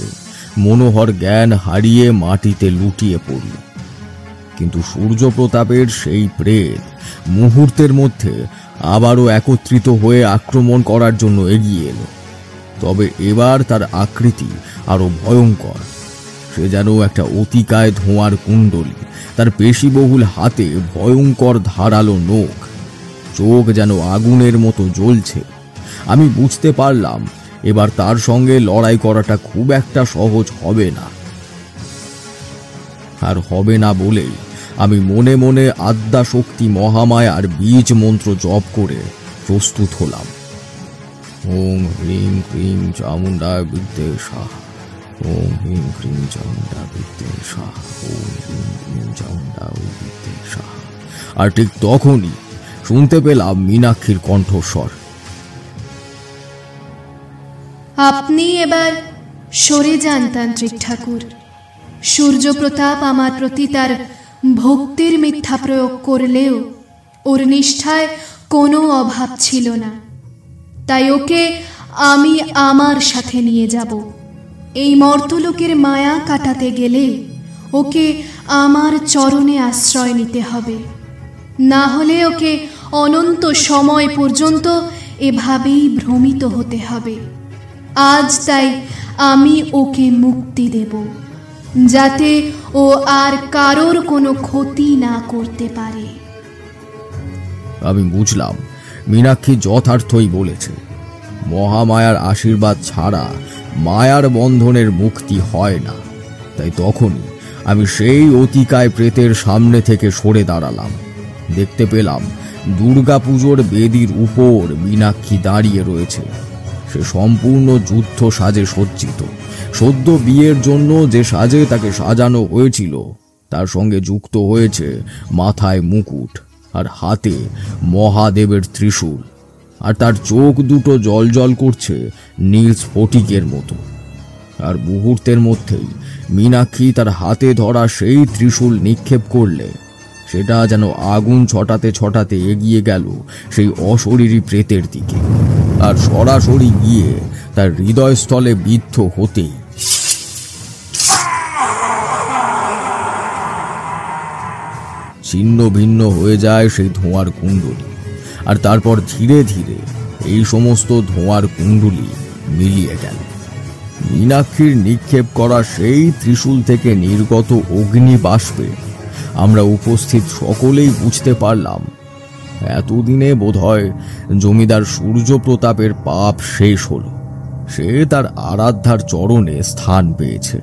মনোহর জ্ঞান হারিয়ে মাটিতে লুটিয়ে পড়ল। কিন্তু সূর্যপ্রতাপের সেই প্রেত মুহূর্তের মধ্যে আবারও একত্রিত হয়ে আক্রমণ করার জন্য এগিয়ে এলো। তবে এবার তার আকৃতি আরো ভয়ঙ্কর। সে যেন একটা অতিকায় ধোঁয়ার কুণ্ডলী, তার পেশিবহুল হাতে ভয়ঙ্কর ধারালো নখ, চোখ যেন আগুনের মতো জ্বলছে। আমি বুঝতে পারলাম এবার তার সঙ্গে লড়াই করাটা খুব একটা সহজ হবে না। আর হবে না বলেই আমি মনে মনে আদ্যা শক্তি মহামায়ার বীজ মন্ত্র জপ করে প্রস্তুত হলাম। ওম হ্রিং ক্রিং চামুণ্ডা বিদ্যে সাহা, ওম হ্রিং ক্রিং চামুণ্ডা বিদ্যে সাহা, ওম হ্রিং ক্রিং চামুণ্ডা বিদ্যে সাহা। আর ঠিক তখনই শুনতে পেলাম মীনাক্ষীর কণ্ঠস্বর। আপনি এবার সরে যান তান্ত্রিক ঠাকুর। সূর্যপ্রতাপ আমার প্রতি তার ভক্তির মিথ্যা প্রয়োগ করলেও ওর নিষ্ঠায় কোনো অভাব ছিল না। তাই ওকে আমি আমার সাথে নিয়ে যাব। এই মর্তলোকের মায়া কাটাতে গেলে ওকে আমার চরণে আশ্রয় নিতে হবে, না হলে ওকে অনন্ত সময় পর্যন্ত এভাবেই ভ্রমিত হতে হবে। আজ তাই আমি ওকে মুক্তি দেব, যাতে ও আর কারোর কোনো ক্ষতি না করতে পারে। আমি বুঝলাম মীনাক্ষী যথার্থই বলেছে। মহামায়ার আশীর্বাদ ছাড়া মায়ার বন্ধনের মুক্তি হয় না। তাই তখনই আমি সেই অতিকায় প্রেতের সামনে থেকে সরে দাঁড়ালাম। দেখতে পেলাম দুর্গাপুজোর বেদির উপর মীনাক্ষী দাঁড়িয়ে রয়েছে। সে সম্পূর্ণ যুদ্ধ সাজে সজ্জিত। সদ্য বিয়ের জন্য যে সাজে তাকে সাজানো হয়েছিল তার সঙ্গে যুক্ত হয়েছে মাথায় মুকুট আর হাতে মহাদেবের ত্রিশূল। আর তার চোখ দুটো জলজল করছে নীল স্ফটিকের মতো। আর মুহূর্তের মধ্যেই মীনাক্ষী তার হাতে ধরা সেই ত্রিশূল নিক্ষেপ করলে সেটা যেন আগুন ছটাতে ছটাতে এগিয়ে গেল সেই অশরীরী প্রেতের দিকে, আর সরাসরি গিয়ে তার হৃদয়স্থলে বিদ্ধ হতেই ছিন্ন ভিন্ন হয়ে যায় সেই ধোঁয়ার কুণ্ডলী। আর তারপর ধীরে ধীরে এই সমস্ত ধোঁয়ার কুণ্ডলী মিলিয়ে গেল। মীনাক্ষীর নিক্ষেপ করা সেই ত্রিশূল থেকে নির্গত অগ্নি বাষ্পে আমরা উপস্থিত সকলেই বুঝতে পারলাম এতদিনে বোধহয় জমিদার সূর্যপ্রতাপের পাপ শেষ হলো। সে তার আরাধ্যার চরণে স্থান পেয়েছে,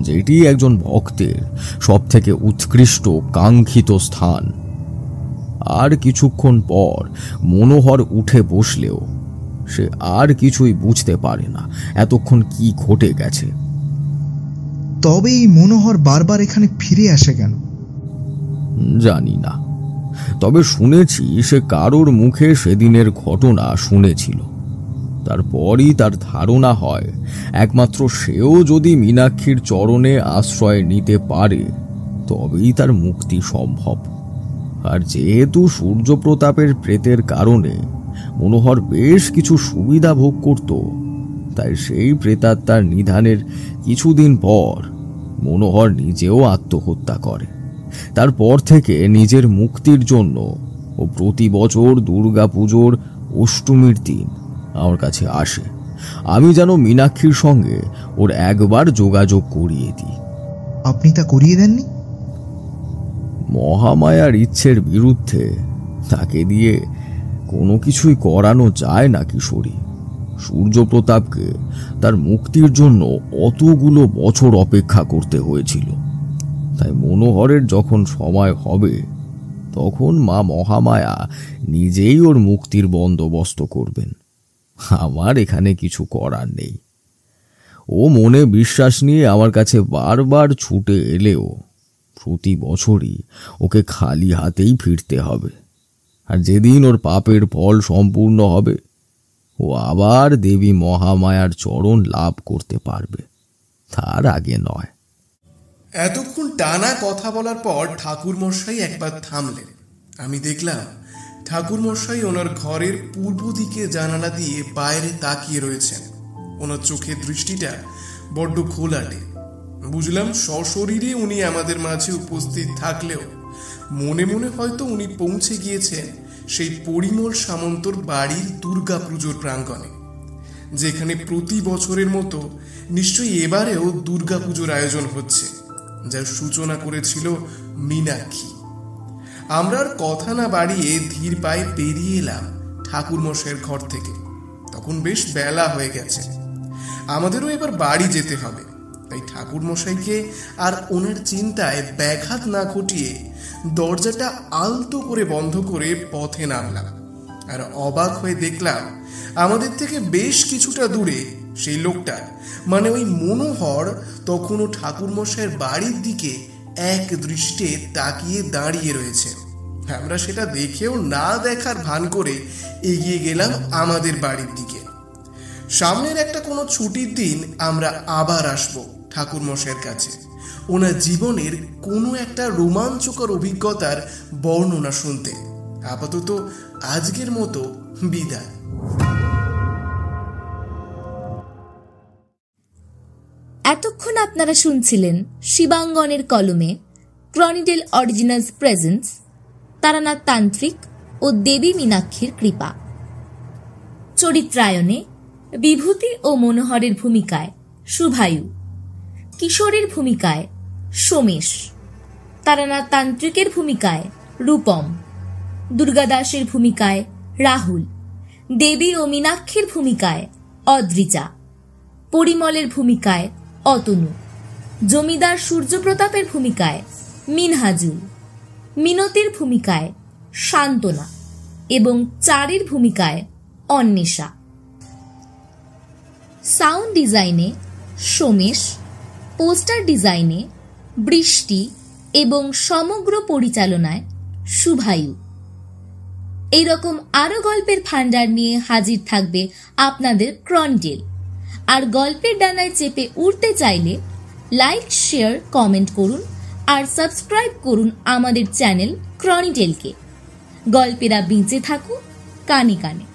যেটি একজন ভক্তের সব থেকে উৎকৃষ্ট কাঙ্ক্ষিত স্থান। আর কিছুক্ষণ পর মনোহর উঠে বসলেও সে আর কিছুই বুঝতে পারে না এতক্ষণ কি ঘটে গেছে। তবে এই মনোহর বারবার এখানে ফিরে আসে কেন জানি না, তবে শুনেছি সে কারোর মুখে সেদিনের ঘটনা শুনেছিল। তারপরই তার ধারণা হয় একমাত্র সেও যদি মীনাক্ষীর চরণে আশ্রয় নিতে পারে তবেই তার মুক্তি সম্ভব। আর যেহেতু সূর্যপ্রতাপের প্রেতের কারণে মনোহর বেশ কিছু সুবিধা ভোগ করত, তাই সেই প্রেতাত্মার নিধানের কিছুদিন পর মনোহর নিজেও আত্মহত্যা করে। তারপর থেকে নিজের মুক্তির জন্য ও প্রতি বছর দুর্গাপুজোর অষ্টমীর দিন আমার কাছে আসে। আমি যেন মীনাক্ষীর সঙ্গে ওর একবার যোগাযোগ করিয়ে দিই। আপনি তা করিয়ে দেননি? মহামায়ার ইচ্ছের বিরুদ্ধে তাকে দিয়ে কোনো কিছুই করানো যায় না কিশোরী। সূর্যপ্রতাপকে তার মুক্তির জন্য অতগুলো বছর অপেক্ষা করতে হয়েছিল। তাই মনোহরের যখন সময় হবে তখন মা মহামায়া নিজেই ওর মুক্তির বন্দোবস্ত করবেন। আমার এখানে কিছু করার নেই। ও মনে বিশ্বাস নিয়ে আমার কাছে বারবার ছুটে এলেও প্রতি বছরই ওকে খালি হাতেই ফিরতে হবে। আর যেদিন ওর পাপের ফল সম্পূর্ণ হবে ও আবার দেবী মহামায়ার চরণ লাভ করতে পারবে, তার আগে নয়। এতক্ষণ টানা কথা বলার পর ঠাকুরমশাই একবার থামলেন। আমি দেখলাম ঠাকুরমশাই ওনার ঘরের পূর্ব দিকে জানালা দিয়ে বাইরে তাকিয়ে রয়েছেন। ওনার চোখের দৃষ্টিটা বড্ড ঘোলাটে। বুঝলাম সশরীরে উনি আমাদের মাঝে উপস্থিত থাকলেও মনে মনে হয়তো উনি পৌঁছে গিয়েছেন সেই পরিমল সামন্তর বাড়ির দুর্গাপুজোর প্রাঙ্গণে, যেখানে প্রতি বছরের মতো নিশ্চয়ই এবারেও দুর্গাপুজোর আয়োজন হচ্ছে, যার সূচনা করেছিল মীনাক্ষী। আমরা আর কথা না বাড়িয়ে ধীর পায়ে বেরিয়ে এলাম ঠাকুরমশাইয়ের ঘর থেকে। তখন বেশ বেলা হয়ে গেছে, আমাদেরও এবার বাড়ি যেতে হবে। তাই ঠাকুরমশাইকে আর ওনার চিন্তায় ব্যাঘাত না ঘটিয়ে দরজাটা আলতো করে বন্ধ করে পথে নামলাম। আর অবাক হয়ে দেখলাম আমাদের থেকে বেশ কিছুটা দূরে সেই লোকটা, মানে ওই মনোহর, তখনও ঠাকুরমশাইয়ের বাড়ির দিকে এক দৃষ্টে তাকিয়ে দাঁড়িয়ে রয়েছে। আমরা সেটা দেখেও না দেখার ভান করে এগিয়ে গেলাম আমাদের বাড়ির দিকে। সামনের একটা কোনো ছুটির দিন আমরা আবার আসবো ঠাকুরমশাইয়ের কাছে ওনার জীবনের কোনো একটা রোমাঞ্চকর অভিজ্ঞতার বর্ণনা শুনতে। আপাতত আজকের মতো বিদায়। এতক্ষণ আপনারা শুনছিলেন শিবাঙ্গনের কলমে ক্রনিডেল অরিজিনালস প্রেজেন্স তারানাথ তান্ত্রিক ও দেবী মীনাক্ষীর কৃপা। চরিত্রায়নে বিভূতি ও মনোহরের ভূমিকায় শুভায়ু, কিশোরের ভূমিকায় সোমেশ, তারানাথ তান্ত্রিকের ভূমিকায় রূপম, দুর্গাদাসের ভূমিকায় রাহুল, দেবী ও মীনাক্ষীর ভূমিকায় অদ্রিজা, পরিমলের ভূমিকায় অতনু, জমিদার সূর্যপ্রতাপের ভূমিকায় মিনহাজুল, মিনতির ভূমিকায় শান্তনা এবং চারির ভূমিকায় অন্বেষা। সাউন্ড ডিজাইনে সোমেশ, পোস্টার ডিজাইনে বৃষ্টি এবং সমগ্র পরিচালনায় শুভায়ু। এইরকম আরো গল্পের ভান্ডার নিয়ে হাজির থাকবে আপনাদের ক্রনিডেল। আর গল্পের ডানায় চেপে উঠতে চাইলে লাইক, শেয়ার, কমেন্ট করুন আর সাবস্ক্রাইব করুন আমাদের চ্যানেল ক্রনিটেলকে। গল্পেরা বেঁচে থাকুক কানে কানে।